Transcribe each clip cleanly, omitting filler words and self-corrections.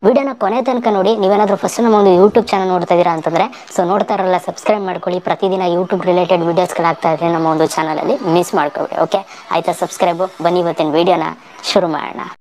ವಿಡಿಯೋನ ಕೊನೆ ತನಕ ನೋಡಿ. ನೀವೇನಾದ್ರೂ ಫಸ್ಟ್ ನಮ್ಮ ಒಂದು ಯೂಟ್ಯೂಬ್ ಚಾನಲ್ ನೋಡ್ತಾ ಇದ್ದೀರಾ ಅಂತಂದ್ರೆ ನೋಡ್ತಾ ಇರಲ್ಲ ಸಬ್ಸ್ಕ್ರೈಬ್ ಮಾಡ್ಕೊಳ್ಳಿ. ಪ್ರತಿದಿನ ಯೂಟ್ಯೂಬ್ ರಿಲೇಟೆಡ್ ವಿಡಿಯೋಸ್ಗಳಾಗ್ತಾ ಇದ್ರೆ ನಮ್ಮ ಒಂದು ಚಾನಲಲ್ಲಿ ಮಿಸ್ ಮಾಡ್ಕೊಬೇಡಿ. ಓಕೆ ಆಯ್ತಾ? ಸಬ್ಸ್ಕ್ರೈಬ್. ಬನ್ನಿ ಇವತ್ತಿನ ವಿಡಿಯೋನ ಶುರು ಮಾಡೋಣ.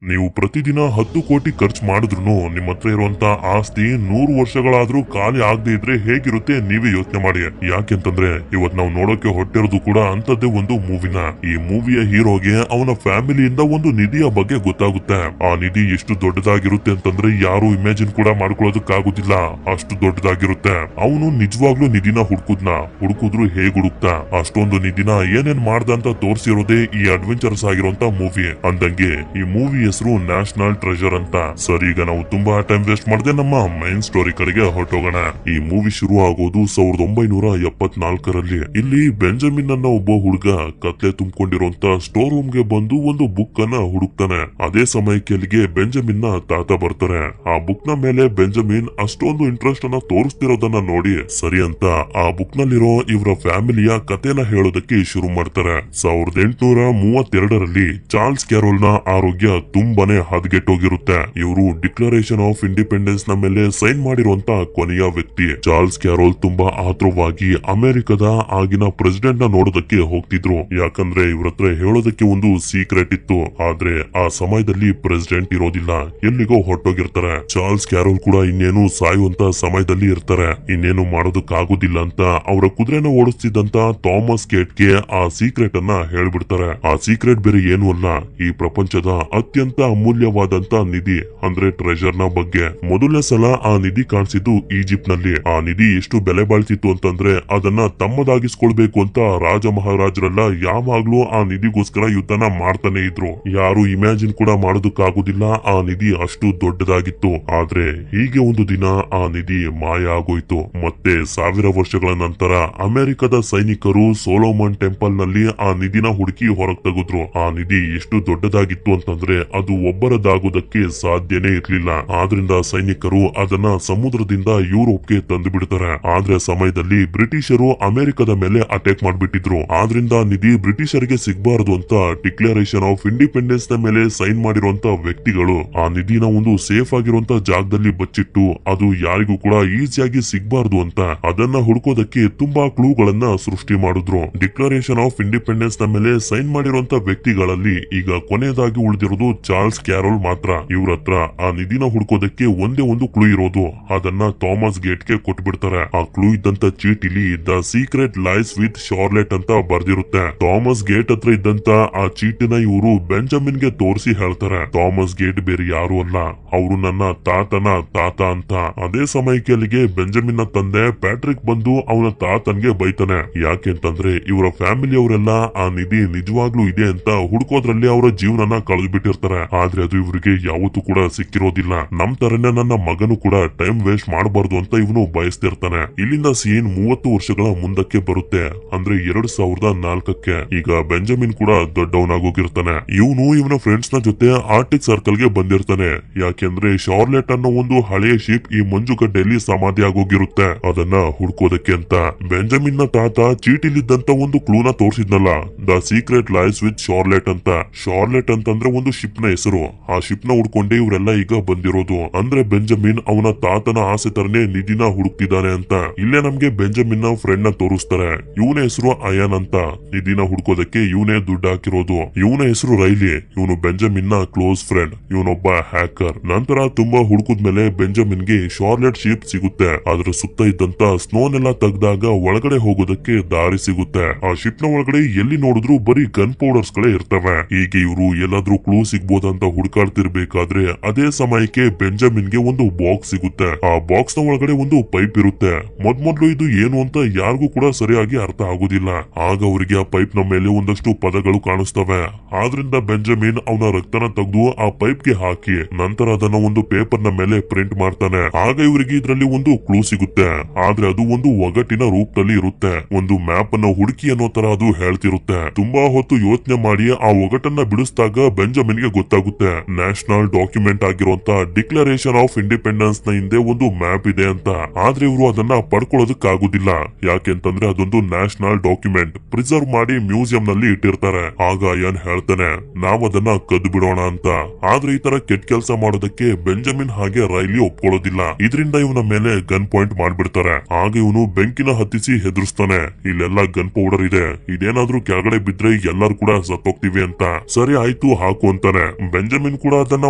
ನೀವು ಪ್ರತಿದಿನ 10 ಕೋಟಿ ಖರ್ಚು ಮಾಡಿದ್ರು ನಿಮ್ಮ ಹತ್ರ ಇರುವಂತ ಆಸ್ತಿ 100 ವರ್ಷಗಳಾದ್ರೂ ಖಾಲಿ ಆಗದೆ ಇದ್ರೆ ಹೇಗಿರುತ್ತೆ ನೀವೇ ಯೋಚನೆ ಮಾಡಿ. ಯಾಕೆಂತಂದ್ರೆ ಇವತ್ ನಾವು ನೋಡೋಕೆ ಹೊಟ್ಟಿರೋದು ಕೂಡ ಅಂತದ್ದೇ ಒಂದು ಮೂವಿನ. ಈ ಮೂವಿಯ ಹೀರೋಗೆ ಅವನ ಫ್ಯಾಮಿಲಿಯಿಂದ ಒಂದು ನಿಧಿಯ ಬಗ್ಗೆ ಗೊತ್ತಾಗುತ್ತೆ. ಆ ನಿಧಿ ಎಷ್ಟು ದೊಡ್ಡದಾಗಿರುತ್ತೆ ಅಂತಂದ್ರೆ ಯಾರು ಇಮ್ಯಾಜಿನ್ ಕೂಡ ಮಾಡ್ಕೊಳ್ಳೋದಕ್ಕಾಗುದಿಲ್ಲ, ಅಷ್ಟು ದೊಡ್ಡದಾಗಿರುತ್ತೆ. ಅವನು ನಿಜವಾಗ್ಲೂ ನಿಧಿನ ಹುಡುಕಿದ್ರು ಹೇಗ್ ಹುಡುಕ್ತಾ ಅಷ್ಟೊಂದು ನಿಧಿನ ಏನೇನ್ ಮಾಡ್ದ ಅಂತ ತೋರಿಸಿರೋದೇ ಈ ಅಡ್ವೆಂಚರ್ಸ್ ಆಗಿರುವಂತ ಮೂವಿ. ಅಂದಂಗೆ ಈ ಮೂವಿ ಹೆಸರು ನ್ಯಾಷನಲ್ ಟ್ರೆಜರ್ ಅಂತ. ಸರ್, ಈಗ ನಾವು ತುಂಬಾ ಟೈಮ್ ವೇಸ್ಟ್ ಮಾಡದೆ ನಮ್ಮ ಮೈನ್ ಸ್ಟೋರಿ ಕಡೆಗೆ ಹೊರಟೋಗೋಣ. ಈ ಮೂವಿ ಶುರು ಆಗೋದು 1974ರಲ್ಲಿ. ಇಲ್ಲಿ ಬೆಂಜಮಿನ್ ಅನ್ನ ಒಬ್ಬ ಹುಡುಗ ಕತ್ಲೆ ತುಂಬಿಕೊಂಡಿರುವಂತ ಸ್ಟೋರ್ ರೂಮ್ ಗೆ ಬಂದು ಒಂದು ಬುಕ್ ಅನ್ನ ಹುಡುಕ್ತಾನೆ. ಅದೇ ಸಮಯಕ್ಕೆ ಅಲ್ಲಿಗೆ ಬೆಂಜಮಿನ್ ನ ತಾತ ಬರ್ತಾರೆ. ಆ ಬುಕ್ ನ ಮೇಲೆ ಬೆಂಜಮಿನ್ ಅಷ್ಟೊಂದು ಇಂಟ್ರೆಸ್ಟ್ ಅನ್ನ ತೋರಿಸ್ತಿರೋದನ್ನ ನೋಡಿ ಸರಿ ಅಂತ ಆ ಬುಕ್ ನಲ್ಲಿರೋ ಇವರ ಫ್ಯಾಮಿಲಿಯ ಕಥೆನ ಹೇಳೋದಕ್ಕೆ ಶುರು ಮಾಡ್ತಾರೆ. 1832ರಲ್ಲಿ ಚಾರ್ಲ್ಸ್ ಕ್ಯಾರೋಲ್ ನ ಆರೋಗ್ಯ ತುಂಬಾನೇ ಹದಗೆಟ್ಟೋಗಿರುತ್ತೆ. ಇವರು ಡಿಕ್ಲರೇಷನ್ ಆಫ್ ಇಂಡಿಪೆಂಡೆನ್ಸ್ ನ ಮೇಲೆ ಸೈನ್ ಮಾಡಿರುವಂತ ಕೊನೆಯ ವ್ಯಕ್ತಿ. ಚಾರ್ಲ್ಸ್ ಕ್ಯಾರೋಲ್ ತುಂಬಾ ಆತುರವಾಗಿ ಅಮೆರಿಕದ ಆಗಿನ ಪ್ರೆಸಿಡೆಂಟ್ ನ ನೋಡೋದಕ್ಕೆ ಹೋಗ್ತಿದ್ರು. ಯಾಕಂದ್ರೆ ಇವ್ರ ಹತ್ರ ಹೇಳೋದಕ್ಕೆ ಒಂದು ಸೀಕ್ರೆಟ್ ಇತ್ತು. ಆದ್ರೆ ಆ ಸಮಯದಲ್ಲಿ ಪ್ರೆಸಿಡೆಂಟ್ ಇರೋದಿಲ್ಲ, ಎಲ್ಲಿಗೋ ಹೊರಟೋಗಿರ್ತಾರೆ. ಚಾರ್ಲ್ಸ್ ಕ್ಯಾರೋಲ್ ಕೂಡ ಇನ್ನೇನು ಸಾಯುವಂತ ಸಮಯದಲ್ಲಿ ಇರ್ತಾರೆ. ಇನ್ನೇನು ಮಾಡೋದಕ್ಕಾಗುದಿಲ್ಲ ಅಂತ ಅವರ ಕುದುರೆನ ಓಡಿಸ್ತಿದ್ದಂತ ಥಾಮಸ್ ಗೇಟ್ಗೆ ಆ ಸೀಕ್ರೆಟ್ ಅನ್ನ ಹೇಳ್ಬಿಡ್ತಾರೆ. ಆ ಸೀಕ್ರೆಟ್ ಬೇರೆ ಏನು ಅಲ್ಲ, ಈ ಪ್ರಪಂಚದ ಅತ್ಯಂತ ಅಮೂಲ್ಯವಾದಂತ ನಿಧಿ ಅಂದ್ರೆ ಟ್ರೆಜರ್ ನ ಬಗ್ಗೆ. ಮೊದಲನೇ ಸಲ ಆ ನಿಧಿ ಕಾಣಿಸಿದ್ದು ಈಜಿಪ್ಟ್ ನಲ್ಲಿ. ಆ ನಿಧಿ ಎಷ್ಟು ಬೆಲೆ ಬಾಳ್ತಿತ್ತು ಅಂತಂದ್ರೆ ಅದನ್ನ ತಮ್ಮದಾಗಿಸ್ಕೊಳ್ಬೇಕು ಅಂತ ರಾಜ ಮಹಾರಾಜರೆಲ್ಲ ಯಾವಾಗ್ಲೂ ಆ ನಿಧಿಗೋಸ್ಕರ ಯುದ್ಧನ ಮಾಡ್ತಾನೆ ಇದ್ರು. ಯಾರು ಇಮ್ಯಾಜಿನ್ ಕೂಡ ಮಾಡೋದಕ್ಕಾಗುದಿಲ್ಲ, ಆ ನಿಧಿ ಅಷ್ಟು ದೊಡ್ಡದಾಗಿತ್ತು. ಆದ್ರೆ ಹೀಗೆ ಒಂದು ದಿನ ಆ ನಿಧಿ ಮಾಯ ಆಗೋಯ್ತು. ಮತ್ತೆ 1000 ವರ್ಷಗಳ ನಂತರ ಅಮೆರಿಕದ ಸೈನಿಕರು ಸೋಲೋಮನ್ ಟೆಂಪಲ್ ನಲ್ಲಿ ಆ ನಿಧಿನ ಹುಡುಕಿ ಹೊರಗ್ ತೆಗೆದ್ರು. ಆ ನಿಧಿ ಎಷ್ಟು ದೊಡ್ಡದಾಗಿತ್ತು ಅಂತಂದ್ರೆ ಅದು ಒಬ್ಬರದಾಗೋದಕ್ಕೆ ಸಾಧ್ಯನೇ ಇರ್ಲಿಲ್ಲ. ಆದ್ರಿಂದ ಸೈನಿಕರು ಅದನ್ನ ಸಮುದ್ರದಿಂದ ಯುರೋಪ್ಗೆ ತಂದು ಬಿಡ್ತಾರೆ. ಆದ್ರೆ ಸಮಯದಲ್ಲಿ ಬ್ರಿಟಿಷರು ಅಮೆರಿಕದ ಮೇಲೆ ಅಟ್ಯಾಕ್ ಮಾಡ್ಬಿಟ್ಟಿದ್ರು. ಆದ್ರಿಂದ ನಿಧಿ ಬ್ರಿಟಿಷರಿಗೆ ಸಿಗಬಾರದು ಅಂತ ಡಿಕ್ಲರೇಷನ್ ಆಫ್ ಇಂಡಿಪೆಂಡೆನ್ಸ್ ನ ಮೇಲೆ ಸೈನ್ ಮಾಡಿರುವಂತ ವ್ಯಕ್ತಿಗಳು ಆ ನಿಧಿನ ಒಂದು ಸೇಫ್ ಆಗಿರುವಂತ ಜಾಗದಲ್ಲಿ ಬಚ್ಚಿಟ್ಟು ಅದು ಯಾರಿಗೂ ಕೂಡ ಈಸಿಯಾಗಿ ಸಿಗಬಾರದು ಅಂತ ಅದನ್ನ ಹುಡುಕೋದಕ್ಕೆ ತುಂಬಾ ಕ್ಲೂಗಳನ್ನ ಸೃಷ್ಟಿ ಮಾಡಿದ್ರು. ಡಿಕ್ಲರೇಷನ್ ಆಫ್ ಇಂಡಿಪೆಂಡೆನ್ಸ್ ನ ಮೇಲೆ ಸೈನ್ ಮಾಡಿರುವಂತ ವ್ಯಕ್ತಿಗಳಲ್ಲಿ ಈಗ ಕೊನೆಯದಾಗಿ ಉಳಿದಿರೋದು ಚಾರ್ಲ್ಸ್ ಕ್ಯಾರೋಲ್ ಮಾತ್ರ. ಇವ್ರ ಹತ್ರ ಆ ನಿಧಿನ ಹುಡುಕೋದಕ್ಕೆ ಒಂದೇ ಒಂದು ಕ್ಲೂ ಇರೋದು. ಅದನ್ನ ಥಾಮಸ್ ಗೇಟ್ ಗೆ ಕೊಟ್ಬಿಡ್ತಾರೆ. ಆ ಕ್ಲೂ ಇದ್ದಂತ ಚೀಟಿಲಿ the secret lies with Charlotte ಅಂತ ಬರ್ದಿರುತ್ತೆ. ಥಾಮಸ್ ಗೇಟ್ ಹತ್ರ ಇದ್ದಂತ ಆ ಚೀಟಿನ ಇವರು ಬೆಂಜಮಿನ್ ಗೆ ತೋರಿಸಿ ಹೇಳ್ತಾರೆ, ಥಾಮಸ್ ಗೇಟ್ ಬೇರೆ ಯಾರು ಅಲ್ಲ, ಅವರು ನನ್ನ ತಾತನ ತಾತ ಅಂತ. ಅದೇ ಸಮಯಕ್ಕೆ ಅಲ್ಲಿಗೆ ಬೆಂಜಮಿನ್ ನ ತಂದೆ ಪ್ಯಾಟ್ರಿಕ್ ಬಂದು ಅವನ ತಾತನ್ಗೆ ಬೈತಾನೆ. ಯಾಕೆಂತಂದ್ರೆ ಇವರ ಫ್ಯಾಮಿಲಿ ಅವರೆಲ್ಲ ಆ ನಿಧಿ ನಿಜವಾಗ್ಲೂ ಇದೆ ಅಂತ ಹುಡುಕೋದ್ರಲ್ಲಿ ಅವರ ಜೀವನನ ಕಳೆದ್ಬಿಟ್ಟಿರ್ತಾರೆ. ಆದ್ರೆ ಅದು ಇವ್ರಿಗೆ ಯಾವತ್ತೂ ಕೂಡ ಸಿಕ್ಕಿರೋದಿಲ್ಲ. ನಮ್ ತರನೇ ನನ್ನ ಮಗನು ಕೂಡ ಟೈಮ್ ವೇಸ್ಟ್ ಮಾಡಬಾರ್ದು ಅಂತ ಇವನು ಬಯಸ್ತಿರ್ತಾನೆ. ಇಲ್ಲಿಂದ ಸೀನ್ 30 ವರ್ಷಗಳ ಮುಂದಕ್ಕೆ ಬರುತ್ತೆ. ಅಂದ್ರೆ 2004ಕ್ಕೆ. ಈಗ ಬೆಂಜಮಿನ್ ಕೂಡ ದೊಡ್ಡವನಾಗೋಗಿರ್ತಾನೆ. ಇವನ ಫ್ರೆಂಡ್ಸ್ ನ ಜೊತೆ ಆರ್ಟಿಕ್ ಸರ್ಕಲ್ ಗೆ ಬಂದಿರ್ತಾನೆ. ಯಾಕೆಂದ್ರೆ ಶಾರ್ಲೆಟ್ ಅನ್ನೋ ಒಂದು ಹಳೆಯ ಶಿಪ್ ಈ ಮಂಜುಗಡ್ಡೆಯಲ್ಲಿ ಸಮಾಧಿ ಆಗೋಗಿರುತ್ತೆ. ಅದನ್ನ ಹುಡ್ಕೋದಕ್ಕೆ ಅಂತ ಬೆಂಜಮಿನ್ ನ ತಾತ ಚೀಟಿಲಿದ್ದಂತ ಒಂದು ಕ್ಲೂನ ತೋರಿಸಿದ್ನಲ್ಲ, the secret lies with Charlotte ಅಂತ. ಶಾರ್ಲೆಟ್ ಅಂತಂದ್ರೆ ಒಂದು ಶಿಪ್ ನ ಹೆಸರು. ಆ ಶಿಪ್ ನ ಹುಡ್ಕೊಂಡೆ ಇವರೆಲ್ಲ ಈಗ ಬಂದಿರೋದು. ಅಂದ್ರೆ ಬೆಂಜಮಿನ್ ಅವನ ತಾತನ ಆಸೆ ತರನೇ ನಿಧಿನ ಹುಡುಕ್ತಿದ್ದಾನೆ ಅಂತ. ಇಲ್ಲೇ ನಮ್ಗೆ ಬೆಂಜಮಿನ್ ನ ಫ್ರೆಂಡ್ ನ ತೋರಿಸ್ತಾರೆ. ಇವನ ಹೆಸರು ಅಯಾನ್ ಅಂತ. ನಿಧಿನ ಹುಡ್ಕೋದಕ್ಕೆ ಇವನೇ ದುಡ್ಡು ಹಾಕಿರೋದು. ಇವನ ಹೆಸರು ರೈಲಿ. ಇವನು ಬೆಂಜಮಿನ್ ನ ಕ್ಲೋಸ್ ಫ್ರೆಂಡ್. ಇವನೊಬ್ಬ ಹ್ಯಾಕರ್. ನಂತರ ತುಂಬಾ ಹುಡುಕುದ್ಮೇಲೆ ಬೆಂಜಮಿನ್ ಗೆ ಶಾರ್ಲೆಟ್ ಶಿಪ್ ಸಿಗುತ್ತೆ. ಅದ್ರ ಸುತ್ತ ಇದ್ದಂತ ಸ್ನೋನೆಲ್ಲ ತೆಗ್ದಾಗ ಒಳಗಡೆ ಹೋಗೋದಕ್ಕೆ ದಾರಿ ಸಿಗುತ್ತೆ. ಆ ಶಿಪ್ ನ ಒಳಗಡೆ ಎಲ್ಲಿ ನೋಡಿದ್ರು ಬರೀ ಗನ್ ಪೌಡರ್ಸ್ ಗಳೇ ಇರ್ತವೆ. ಹೀಗೆ ಇವರು ಎಲ್ಲಾದ್ರೂ ಕ್ಲೂ ಸಿಗ್ಬೋದಂತ ಹುಡುಕಾಡ್ತಿರ್ಬೇಕಾದ್ರೆ ಅದೇ ಸಮಯಕ್ಕೆ ಬೆಂಜಮಿನ್ ಗೆ ಒಂದು ಬಾಕ್ಸ್ ಸಿಗುತ್ತೆ. ಆ ಬಾಕ್ಸ್ ನ ಒಳಗಡೆ ಒಂದು ಪೈಪ್ ಇರುತ್ತೆ. ಮೊದ್ಲು ಇದು ಏನು ಅಂತ ಯಾರಿಗೂ ಕೂಡ ಸರಿಯಾಗಿ ಅರ್ಥ ಆಗುದಿಲ್ಲ. ಆಗ ಅವರಿಗೆ ಆ ಪೈಪ್ ನ ಮೇಲೆ ಒಂದಷ್ಟು ಪದಗಳು ಕಾಣಿಸ್ತವೆ. ಆದ್ರಿಂದ ಬೆಂಜಮಿನ್ ಅವನ ರಕ್ತನ ತೆಗೆದು ಆ ಪೈಪ್ ಗೆ ಹಾಕಿ ನಂತರ ಅದನ್ನ ಒಂದು ಪೇಪರ್ ನ ಮೇಲೆ ಪ್ರಿಂಟ್ ಮಾಡ್ತಾನೆ. ಆಗ ಇವರಿಗೆ ಇದರಲ್ಲಿ ಒಂದು ಕ್ಲೂ ಸಿಗುತ್ತೆ. ಆದ್ರೆ ಅದು ಒಂದು ಒಗಟಿನ ರೂಪದಲ್ಲಿ ಇರುತ್ತೆ. ಒಂದು ಮ್ಯಾಪ್ ಅನ್ನ ಹುಡುಕಿ ಅನ್ನೋ ತರ ಅದು ಹೇಳ್ತಿರುತ್ತೆ. ತುಂಬಾ ಹೊತ್ತು ಯೋಚನೆ ಮಾಡಿ ಆ ಒಗಟನ್ನ ಬಿಡಿಸಿದಾಗ ಬೆಂಜಮಿನ್ ಗೆ ಗೊತ್ತಾಗುತ್ತೆ ನ್ಯಾಷನಲ್ ಡಾಕ್ಯುಮೆಂಟ್ ಆಗಿರುವಂತ ಡಿಕ್ಲರೇಷನ್ ಆಫ್ ಇಂಡಿಪೆಂಡೆನ್ಸ್ ನ ಹಿಂದೆ ಒಂದು ಮ್ಯಾಪ್ ಇದೆ ಅಂತ. ಆದ್ರೆ ಇವರು ಅದನ್ನ ಪಡ್ಕೊಳ್ಳೋದಕ್ಕಾಗುದಿಲ್ಲ. ಯಾಕೆಂತಂದ್ರೆ ಅದೊಂದು ನ್ಯಾಷನಲ್ ಡಾಕ್ಯುಮೆಂಟ್ ಪ್ರಿಸರ್ವ್ ಮಾಡಿ ಮ್ಯೂಸಿಯಂ ನಲ್ಲಿ ಇಟ್ಟಿರ್ತಾರೆ. ಆಗ ಅಯಾನ್ ಹೇಳ್ತಾನೆ ನಾವ್ ಅದನ್ನ ಕದ್ದು ಬಿಡೋಣ ಅಂತ. ಆದ್ರೆ ಈ ತರ ಕೆಟ್ಟ ಕೆಲಸ ಮಾಡೋದಕ್ಕೆ ಬೆಂಜಮಿನ್ ಹಾಗೆ ರೈಲಿ ಒಪ್ಕೊಳ್ಳೋದಿಲ್ಲ. ಇದರಿಂದ ಇವನ ಮೇಲೆ ಗನ್ ಪಾಯಿಂಟ್ ಮಾಡ್ಬಿಡ್ತಾರೆ. ಆಗ ಇವನು ಬೆಂಕಿನ ಹತ್ತಿಸಿ ಹೆದರ್ಸ್ತಾನೆ, ಇಲ್ಲೆಲ್ಲ ಗನ್ ಪೌಡರ್ ಇದೆ, ಇದೇನಾದ್ರೂ ಕೆಳಗಡೆ ಬಿದ್ರೆ ಎಲ್ಲರೂ ಕೂಡ ಸತ್ತೋಗ್ತೀವಿ ಅಂತ. ಸರಿ ಆಯ್ತು ಹಾಕು ಅಂತಾನೆ. ಬೆಂಜಮಿನ್ ಕೂಡ ಅದನ್ನ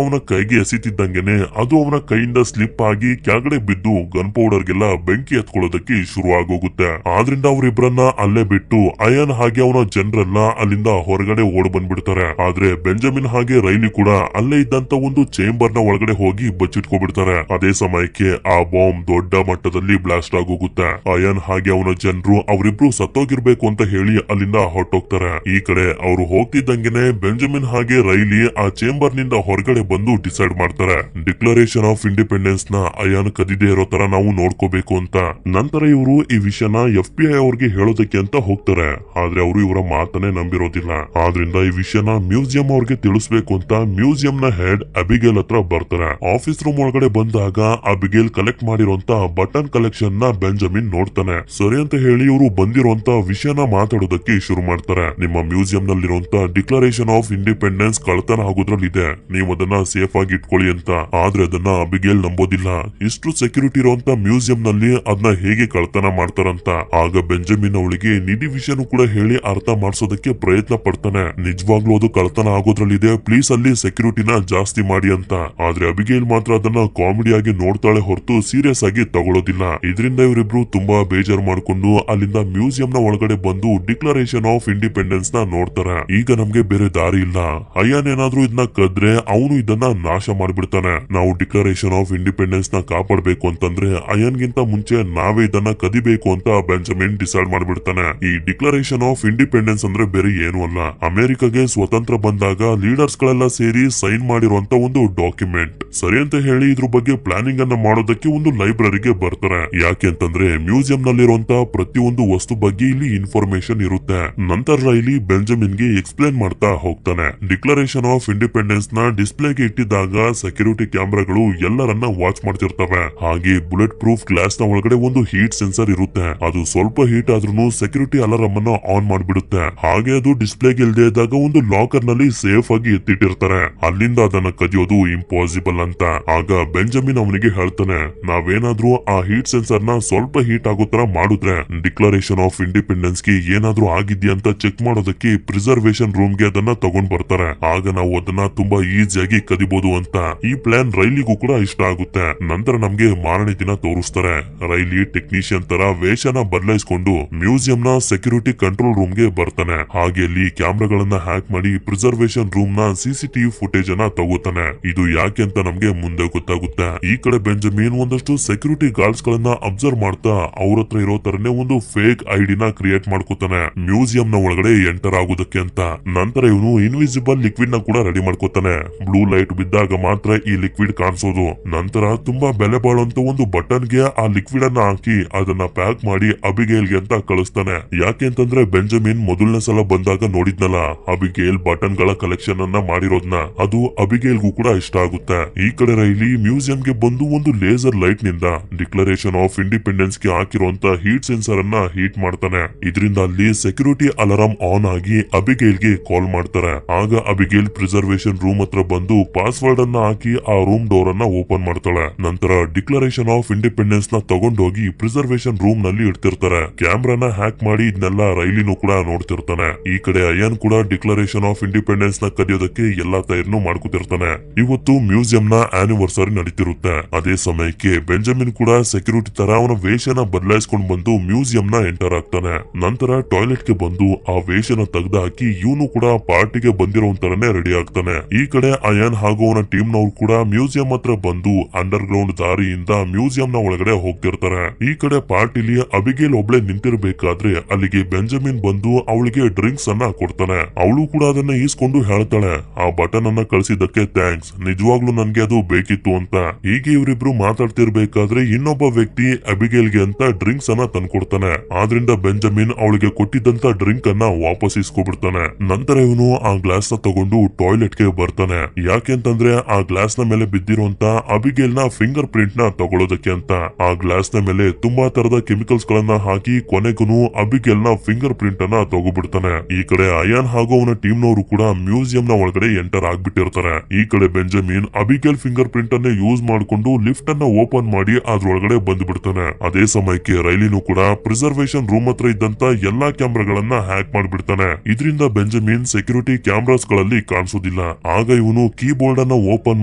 ಅವನ ಕೈಗೆ ಎಸಿತಿದ್ದಂಗೆನೆ ಅದು ಅವನ ಕೈಯಿಂದ ಸ್ಲಿಪ್ ಆಗಿ ಕೆಳಗಡೆ ಬಿದ್ದು ಗನ್ ಪೌಡರ್ ಗೆಲ್ಲ ಬೆಂಕಿ ಎತ್ಕೊಳ್ಳೋದಕ್ಕೆ ಶುರು ಆಗೋಗುತ್ತೆ. ಆದ್ರಿಂದ ಅವರಿಬ್ಬರನ್ನ ಅಲ್ಲೇ ಬಿಟ್ಟು ಅಯಾನ್ ಹಾಗೆ ಅವನ ಜನರೆಲ್ಲ ಅಲ್ಲಿಂದ ಹೊರಗಡೆ ಓಡ್ ಬಂದ್ಬಿಡ್ತಾರೆ. ಆದ್ರೆ ಬೆಂಜಮಿನ್ ಹಾಗೆ ರೈಲಿ ಕೂಡ ಅಲ್ಲೇ ಇದ್ದಂತ ಒಂದು ಚೇಂಬರ್ ನ ಒಳಗಡೆ ಹೋಗಿ ಬಚ್ಚಿಟ್ಕೊಬಿಡ್ತಾರೆ. ಅದೇ ಸಮಯಕ್ಕೆ ಆ ಬಾಂಬ್ ದೊಡ್ಡ ಮಟ್ಟದಲ್ಲಿ ಬ್ಲಾಸ್ಟ್ ಆಗೋಗುತ್ತೆ. ಅಯಾನ್ ಹಾಗೆ ಅವನ ಜನರು ಅವರಿಬ್ರು ಸತ್ತೋಗಿರ್ಬೇಕು ಅಂತ ಹೇಳಿ ಅಲ್ಲಿಂದ ಹೊರಟೋಗ್ತಾರೆ. ಈ ಕಡೆ ಅವರು ಹೋಗ್ತಿದ್ದಂಗೆನೆ ಬೆಂಜಮಿನ್ ಹಾಗೆ ರೈಲಿ ಆ ಚೇಂಬರ್ ನಿಂದ ಹೊರಗಡೆ ಬಂದು ಡಿಸೈಡ್ ಮಾಡ್ತಾರೆ ಡಿಕ್ಲರೇಷನ್ ಆಫ್ ಇಂಡಿಪೆಂಡೆನ್ಸ್ ನ ಅಯಾನ್ ಕದಿದೆ ಇರೋ ತರ ನಾವು ನೋಡ್ಕೋಬೇಕು ಅಂತ. ನಂತರ ಇವರು ಈ ವಿಷಯನ FBI ಅವ್ರಿಗೆ ಹೇಳೋದಕ್ಕೆ ಅಂತ ಹೋಗ್ತಾರೆ. ಆದ್ರೆ ಅವರು ಇವರ ಮಾತನ್ನೇ ನಂಬಿರೋದಿಲ್ಲ. ಆದ್ರಿಂದ ಈ ವಿಷಯನ ಮ್ಯೂಸಿಯಂ ಅವ್ರಿಗೆ ತಿಳಿಸ್ಬೇಕು ಅಂತ ಮ್ಯೂಸಿಯಂ ನ ಹೆಡ್ ಅಬಿಗೇಲ್ ಹತ್ರ ಬರ್ತಾರೆ. ಆಫೀಸ್ ರೂಮ್ ಒಳಗಡೆ ಬಂದಾಗ ಅಬಿಗೇಲ್ ಕಲೆಕ್ಟ್ ಮಾಡಿರುವಂತ ಬಟನ್ ಕಲೆಕ್ಷನ್ ನ ಬೆಂಜಮಿನ್ ನೋಡ್ತಾನೆ. ಸರಿ ಅಂತ ಹೇಳಿ ಇವರು ಬಂದಿರುವಂತ ವಿಷಯನ ಮಾತಾಡೋದಕ್ಕೆ ಶುರು ಮಾಡ್ತಾರೆ. ನಿಮ್ಮ ಮ್ಯೂಸಿಯಂ ನಲ್ಲಿರುವಂತ ಡಿಕ್ಲರೇಷನ್ ಆಫ್ ಇಂಡಿಪೆಂಡೆನ್ಸ್ ಕಳ್ತನ ಆಗೋದ್ರಲ್ಲಿದೆ, ನೀವು ಅದನ್ನ ಸೇಫ್ ಆಗಿ ಇಟ್ಕೊಳ್ಳಿ ಅಂತ. ಆದ್ರೆ ಅದನ್ನ ಅಬಿಗೇಲ್ ನಂಬೋದಿಲ್ಲ. ಇಷ್ಟು ಸೆಕ್ಯೂರಿಟಿ ಇರುವಂತ ಮ್ಯೂಸಿಯಂ ನಲ್ಲಿ ಅದನ್ನ ಹೇಗೆ ಕಳ್ತನ ಮಾಡ್ತಾರಂತ. ಆಗ ಬೆಂಜಮಿನ್ ಅವಳಿಗೆ ನಿಧಿ ವಿಷಯನೂ ಕೂಡ ಹೇಳಿ ಅರ್ಥ ಮಾಡಿಸೋದಕ್ಕೆ ಪ್ರಯತ್ನ ಪಡ್ತಾನೆ. ನಿಜವಾಗ್ಲೂ ಅದು ಕಳ್ತನ ಆಗೋದ್ರಲ್ಲಿದೆ, ಪ್ಲೀಸ್ ಅಲ್ಲಿ ಸೆಕ್ಯೂರಿಟಿನ ಜಾಸ್ತಿ ಮಾಡಿ ಅಂತ. ಆದ್ರೆ ಅಬಿಗೇಲ್ ಮಾತ್ರ ಅದನ್ನ ಕಾಮಿಡಿ ಆಗಿ ನೋಡ್ತಾಳೆ ಹೊರತು ಸೀರಿಯಸ್ ಆಗಿ ತಗೊಳ್ಳೋದಿಲ್ಲ. ಇದರಿಂದ ಇವರಿಬ್ರು ತುಂಬಾ ಬೇಜಾರು ಮಾಡ್ಕೊಂಡು ಅಲ್ಲಿಂದ ಮ್ಯೂಸಿಯಂ ನ ಒಳಗಡೆ ಬಂದು ಡಿಕ್ಲರೇಷನ್ ಆಫ್ ಇಂಡಿಪೆಂಡೆನ್ಸ್ ನ ನೋಡ್ತಾರೆ. ಈಗ ನಮ್ಗೆ ಬೇರೆ ದಾರಿ ಇಲ್ಲ. ಅಯಾನ್ ಏನಾದ್ರೂ ಇದನ್ನ ಕದ್ರೆ ಅವನು ಇದನ್ನ ನಾಶ ಮಾಡ್ಬಿಡ್ತಾನೆ. ನಾವು ಡಿಕ್ಲರೇಷನ್ ಆಫ್ ಇಂಡಿಪೆಂಡೆನ್ಸ್ ನ ಕಾಪಾಡಬೇಕು ಅಂತಂದ್ರೆ ಅಯಾನ್ ಗಿಂತ ಮುಂಚೆ ನಾವೇ ಇದನ್ನ ಕದಿಬೇಕು ಅಂತ ಬೆಂಜಮಿನ್ ಡಿಸೈಡ್ ಮಾಡ್ಬಿಡ್ತಾನೆ. ಈ ಡಿಕ್ಲರೇಷನ್ ಆಫ್ ಇಂಡಿಪೆಂಡೆನ್ಸ್ ಅಂದ್ರೆ ಬೇರೆ ಏನು ಅಲ್ಲ, ಅಮೆರಿಕಾಗೆ ಸ್ವತಂತ್ರ ಬಂದಾಗ ಲೀಡರ್ಸ್ ಗಳೆಲ್ಲ ಸೇರಿ ಸೈನ್ ಮಾಡಿರುವಂತ ಒಂದು ಡಾಕ್ಯುಮೆಂಟ್. ಸರಿ ಅಂತ ಹೇಳಿ ಇದ್ರ ಬಗ್ಗೆ ಪ್ಲಾನಿಂಗ್ ಅನ್ನ ಮಾಡೋದಕ್ಕೆ ಒಂದು ಲೈಬ್ರರಿಗೆ ಬರ್ತಾರೆ. ಯಾಕೆ ಅಂತಂದ್ರೆ ಮ್ಯೂಸಿಯಂ ನಲ್ಲಿರುವಂತ ಪ್ರತಿಯೊಂದು ವಸ್ತು ಬಗ್ಗೆ ಇಲ್ಲಿ ಇನ್ಫಾರ್ಮೇಶನ್ ಇರುತ್ತೆ. ನಂತರ ರೈಲಿ ಬೆಂಜಮಿನ್ ಗೆ ಎಕ್ಸ್ಪ್ಲೇನ್ ಮಾಡ್ತಾ ಹೋಗ್ತಾನೆ. ಡಿಕ್ಲರೇಷನ್ ಆಫ್ ಇಂಡಿಪೆಂಡೆನ್ಸ್ ನ ಡಿಸ್ಪ್ಲೇಗೆ ಇಟ್ಟಿದ್ದಾಗ ಸೆಕ್ಯೂರಿಟಿ ಕ್ಯಾಮೆರಾಗಳು ಎಲ್ಲರನ್ನ ವಾಚ್ ಮಾಡ್ತಿರ್ತವೆ. ಹಾಗೆ ಬುಲೆಟ್ ಪ್ರೂಫ್ ಗ್ಲಾಸ್ ನ ಒಳಗಡೆ ಒಂದು ಹೀಟ್ ಸೆನ್ಸರ್ ಇರುತ್ತೆ. ಅದು ಸ್ವಲ್ಪ ಹೀಟ್ ಆದ್ರೂ ಸೆಕ್ಯೂರಿಟಿ ಅಲಾರಂ ಅನ್ನ ಆನ್ ಮಾಡ್ಬಿಡುತ್ತೆ. ಹಾಗೆ ಅದು ಡಿಸ್ಪ್ಲೇಗೆ ಇಲ್ಲದೆ ಇದ್ದಾಗ ಒಂದು ಲಾಕರ್ ನಲ್ಲಿ ಸೇಫ್ ಆಗಿ ಎತ್ತಿಟ್ಟಿರ್ತಾರೆ. ಅಲ್ಲಿಂದ ಅದನ್ನ ಕದಿಯೋದು ಇಂಪಾಸಿಬಲ್ ಅಂತ. ಆಗ ಬೆಂಜಮಿನ್ ಅವನಿಗೆ ಹೇಳ್ತಾನೆ, ನಾವೇನಾದ್ರೂ ಆ ಹೀಟ್ ಸೆನ್ಸರ್ ನ ಸ್ವಲ್ಪ ಹೀಟ್ ಆಗೋ ತರ ಮಾಡಿದ್ರೆ ಡಿಕ್ಲರೇಷನ್ ಆಫ್ ಇಂಡಿಪೆಂಡೆನ್ಸ್ ಗೆ ಏನಾದ್ರೂ ಆಗಿದ್ಯಾ ಅಂತ ಚೆಕ್ ಮಾಡೋದಕ್ಕೆ ಪ್ರಿಸರ್ವೇಶನ್ ರೂಮ್ ಗೆ ಅದನ್ನ ತಗೊಂಡ್ ಬರ್ತಾರೆ. ಆಗ ನಾವು ಅದನ್ನ ತುಂಬಾ ಈಸಿಯಾಗಿ ಕದಿಬಹುದು ಅಂತ. ಈ ಪ್ಲಾನ್ ರೈಲಿಗೂ ಕೂಡ ಇಷ್ಟ ಆಗುತ್ತೆ. ನಂತರ ನಮ್ಗೆ ಮಾರನೇ ದಿನ ತೋರಿಸ್ತಾರೆ. ರೈಲಿ ಟೆಕ್ನಿಷಿಯನ್ ತರ ವೇಷನ ಬದಲಾಯಿಸಿಕೊಂಡು ಮ್ಯೂಸಿಯಂ ನ ಸೆಕ್ಯೂರಿಟಿ ಕಂಟ್ರೋಲ್ ರೂಮ್ ಗೆ ಬರ್ತಾನೆ. ಹಾಗೆ ಅಲ್ಲಿ ಕ್ಯಾಮ್ರಾಗಳನ್ನ ಹ್ಯಾಕ್ ಮಾಡಿ ಪ್ರಿಸರ್ವೇಶನ್ ರೂಮ್ ನ CCTV ಫುಟೇಜ್ ಅನ್ನ ತಗೋತಾನೆ. ಇದು ಯಾಕೆ ಅಂತ ನಮ್ಗೆ ಮುಂದೆ ಗೊತ್ತಾಗುತ್ತೆ. ಈ ಕಡೆ ಬೆಂಜಮಿನ್ ಒಂದಷ್ಟು ಸೆಕ್ಯೂರಿಟಿ ಗಾರ್ಡ್ಸ್ ಗಳನ್ನ ಅಬ್ಸರ್ವ್ ಮಾಡ್ತಾ ಅವ್ರ ಹತ್ರ ಇರೋ ತರನೇ ಒಂದು ಫೇಕ್ ಐಡಿನ ಕ್ರಿಯೇಟ್ ಮಾಡ್ಕೋತಾನೆ ಮ್ಯೂಸಿಯಂ ನ ಒಳಗಡೆ ಎಂಟರ್ ಆಗೋದಕ್ಕೆ ಅಂತ. ನಂತರ ಇವನು ಇನ್ವಿಸಿಬಲ್ ಲಿಕ್ವಿಡ್ ನ ಕೂಡ ರೆಡಿ ಮಾಡ್ಕೋತಾನೆ. ಬ್ಲೂ ಲೈಟ್ ಬಿದ್ದಾಗ ಮಾತ್ರ ಈ ಲಿಕ್ವಿಡ್ ಕಾಣಿಸೋದು. ನಂತರ ತುಂಬಾ ಬೆಲೆ ಬಾಳುವಂತ ಒಂದು ಬಟನ್ ಗೆ ಆ ಲಿಕ್ವಿಡ್ ಅನ್ನ ಹಾಕಿ ಅದನ್ನ ಪ್ಯಾಕ್ ಮಾಡಿ ಅಬಿಗೇಲ್ ಗೆ ಅಂತ ಕಳಿಸ್ತಾನೆ. ಯಾಕೆ ಅಂತಂದ್ರೆ ಬೆಂಜಮಿನ್ ಮೊದಲನೇ ಸಲ ಬಂದಾಗ ನೋಡಿದ್ನಲ್ಲ ಅಬಿಗೇಲ್ ಬಟನ್ ಗಳ ಕಲೆಕ್ಷನ್ ಅನ್ನ ಮಾಡಿರೋದ್ನ, ಅದು ಅಬಿಗೇಲ್ಗೂ ಕೂಡ ಇಷ್ಟ ಆಗುತ್ತೆ. ಈ ಕಡೆ ರೈಲಿ ಮ್ಯೂಸಿಯಂ ಗೆ ಬಂದು ಒಂದು ಲೇಸರ್ ಲೈಟ್ ನಿಂದ ಡಿಕ್ಲರೇಷನ್ ಆಫ್ ಇಂಡಿಪೆಂಡೆನ್ಸ್ ಗೆ ಹಾಕಿರುವಂತ ಹೀಟ್ ಸೆನ್ಸರ್ ಅನ್ನ ಹೀಟ್ ಮಾಡ್ತಾನೆ. ಇದರಿಂದ ಅಲ್ಲಿ ಸೆಕ್ಯೂರಿಟಿ ಅಲಾರಂ ಆನ್ ಆಗಿ ಅಬಿಗೇಲ್ ಗೆ ಕಾಲ್ ಮಾಡ್ತಾರೆ. ಆಗ ಅಬಿಗೇಲ್ ಪ್ರಿಸರ್ವೇಶನ್ ರೂಮ್ ಹತ್ರ ಬಂದು ಪಾಸ್ವರ್ಡ್ ಅನ್ನ ಹಾಕಿ ಆ ರೂಮ್ ಡೋರ್ ಅನ್ನ ಓಪನ್ ಮಾಡ್ತಾಳೆ. ನಂತರ ಡಿಕ್ಲರೇಷನ್ ಆಫ್ ಇಂಡಿಪೆಂಡೆನ್ಸ್ ನ ತಗೊಂಡೋಗಿ ಪ್ರಿಸರ್ವೇಶನ್ ರೂಮ್ ನಲ್ಲಿ ಇಡ್ತಿರ್ತಾರೆ. ಕ್ಯಾಮ್ರಾನ ಹ್ಯಾಕ್ ಮಾಡಿ ಇದನ್ನೆಲ್ಲ ರೈಲಿನೂ ಕೂಡ ನೋಡ್ತಿರ್ತಾನೆ. ಈ ಕಡೆ ಅಯಾನ್ ಕೂಡ ಡಿಕ್ಲರೇಷನ್ ಆಫ್ ಇಂಡಿಪೆಂಡೆನ್ಸ್ ನ ಕದಿಯೋದಕ್ಕೆ ಎಲ್ಲಾ ತಯಾರಿನೂ ಮಾಡ್ಕೊತಿರ್ತಾನೆ. ಇವತ್ತು ಮ್ಯೂಸಿಯಂ ನ ಆನಿವರ್ಸರಿ ನಡೀತಿರುತ್ತೆ. ಅದೇ ಸಮಯಕ್ಕೆ ಬೆಂಜಮಿನ್ ಕೂಡ ಸೆಕ್ಯೂರಿಟಿ ತರ ಅವನ ವೇಷನ ಬದಲಾಯಿಸ್ಕೊಂಡು ಬಂದು ಮ್ಯೂಸಿಯಂ ನ ಎಂಟರ್ ಆಗ್ತಾನೆ. ನಂತರ ಟಾಯ್ಲೆಟ್ ಗೆ ಬಂದು ಆ ವೇಷನ ತೆಗೆದು ಹಾಕಿ ಇವನು ಕೂಡ ಪಾರ್ಟಿಗೆ ಬಂದಿರೋ ತರನೇ ರೆಡಿ ಆಗ್ತಾನೆ. ಈ ಕಡೆ ಅಯಾನ್ ಹಾಗೂ ಅವನ ಟೀಮ್ ನವರು ಕೂಡ ಮ್ಯೂಸಿಯಂ ಹತ್ರ ಬಂದು ಅಂಡರ್ ಗ್ರೌಂಡ್ ದಾರಿಯಿಂದ ಮ್ಯೂಸಿಯಂ ನ ಒಳಗಡೆ ಹೋಗ್ತಿರ್ತಾರೆ. ಈ ಕಡೆ ಪಾರ್ಟಿಲಿ ಅಬಿಗೇಲ್ ಒಬ್ಳೆ ನಿಂತಿರ್ಬೇಕಾದ್ರೆ ಅಲ್ಲಿಗೆ ಬೆಂಜಮಿನ್ ಬಂದು ಅವಳಿಗೆ ಡ್ರಿಂಕ್ಸ್ ಅನ್ನ ಕೊಡ್ತಾನೆ. ಅವಳು ಕೂಡ ಅದನ್ನ ಈಸ್ಕೊಂಡು ಹೇಳ್ತಾಳೆ, ಆ ಬಟನ್ ಅನ್ನ ಕಳಿಸಿದ್ದಕ್ಕೆ ಥ್ಯಾಂಕ್ಸ್, ನಿಜವಾಗ್ಲೂ ನನ್ಗೆ ಅದು ಬೇಕಿತ್ತು ಅಂತ. ಹೀಗೆ ಇವರಿಬ್ರು ಮಾತಾಡ್ತಿರ್ಬೇಕಾದ್ರೆ ಇನ್ನೊಬ್ಬ ವ್ಯಕ್ತಿ ಅಬಿಗೇಲ್ ಗೆ ಅಂತ ಡ್ರಿಂಕ್ಸ್ ಅನ್ನ ತಂದ್ಕೊಡ್ತಾನೆ. ಆದ್ರಿಂದ ಬೆಂಜಮಿನ್ ಅವಳಿಗೆ ಕೊಟ್ಟಿದ್ದಂತ ಡ್ರಿಂಕ್ ಅನ್ನ ವಾಪಸ್ ಇಸ್ಕೊಬಿಡ್ತಾನೆ. ನಂತರ ಇವನು ಆ ಗ್ಲಾಸ್ ನ ತಗೊಂಡು ಟಾಯ್ಲೆಟ್ ಟಾಯ್ಲೆಟ್ ಗೆ ಬರ್ತಾನೆ. ಯಾಕೆಂತಂದ್ರೆ ಆ ಗ್ಲಾಸ್ ನ ಮೇಲೆ ಬಿದ್ದಿರುವಂತ ಅಬಿಗೇಲ್ ನ ಫಿಂಗರ್ ಪ್ರಿಂಟ್ ನ ತಗೊಳ್ಳೋದಕ್ಕೆ ಅಂತ. ಆ ಗ್ಲಾಸ್ ನ ಮೇಲೆ ತುಂಬಾ ತರದ ಕೆಮಿಕಲ್ಸ್ ಗಳನ್ನ ಹಾಕಿ ಕೊನೆಗೂ ಅಬಿಗೇಲ್ ನ ಫಿಂಗರ್ ಪ್ರಿಂಟ್ ಅನ್ನ ತಗೋಬಿಡ್ತಾನೆ. ಈ ಕಡೆ ಅಯಾನ್ ಹಾಗೂ ಅವನ ಟೀಮ್ ನವರು ಕೂಡ ಮ್ಯೂಸಿಯಂ ನ ಒಳಗಡೆ ಎಂಟರ್ ಆಗ್ಬಿಟ್ಟಿರ್ತಾರೆ. ಈ ಕಡೆ ಬೆಂಜಮಿನ್ ಅಬಿಗೇಲ್ ಫಿಂಗರ್ ಪ್ರಿಂಟ್ ಅನ್ನ ಯೂಸ್ ಮಾಡಿಕೊಂಡು ಲಿಫ್ಟ್ ಅನ್ನ ಓಪನ್ ಮಾಡಿ ಅದ್ರೊಳಗಡೆ ಬಂದ್ಬಿಡ್ತಾನೆ. ಅದೇ ಸಮಯಕ್ಕೆ ರೈಲಿನೂ ಕೂಡ ಪ್ರಿಸರ್ವೇಶನ್ ರೂಮ್ ಹತ್ರ ಇದ್ದಂತ ಎಲ್ಲಾ ಕ್ಯಾಮ್ರಾಗಳನ್ನ ಹ್ಯಾಕ್ ಮಾಡ್ಬಿಡ್ತಾನೆ. ಇದರಿಂದ ಬೆಂಜಮಿನ್ ಸೆಕ್ಯೂರಿಟಿ ಕ್ಯಾಮ್ರಾಸ್ ಗಳಲ್ಲಿ ಕಾಣಿಸೋದಿಲ್ಲ. ಆಗ ಇವನು ಕೀಬೋರ್ಡ್ ಅನ್ನ ಓಪನ್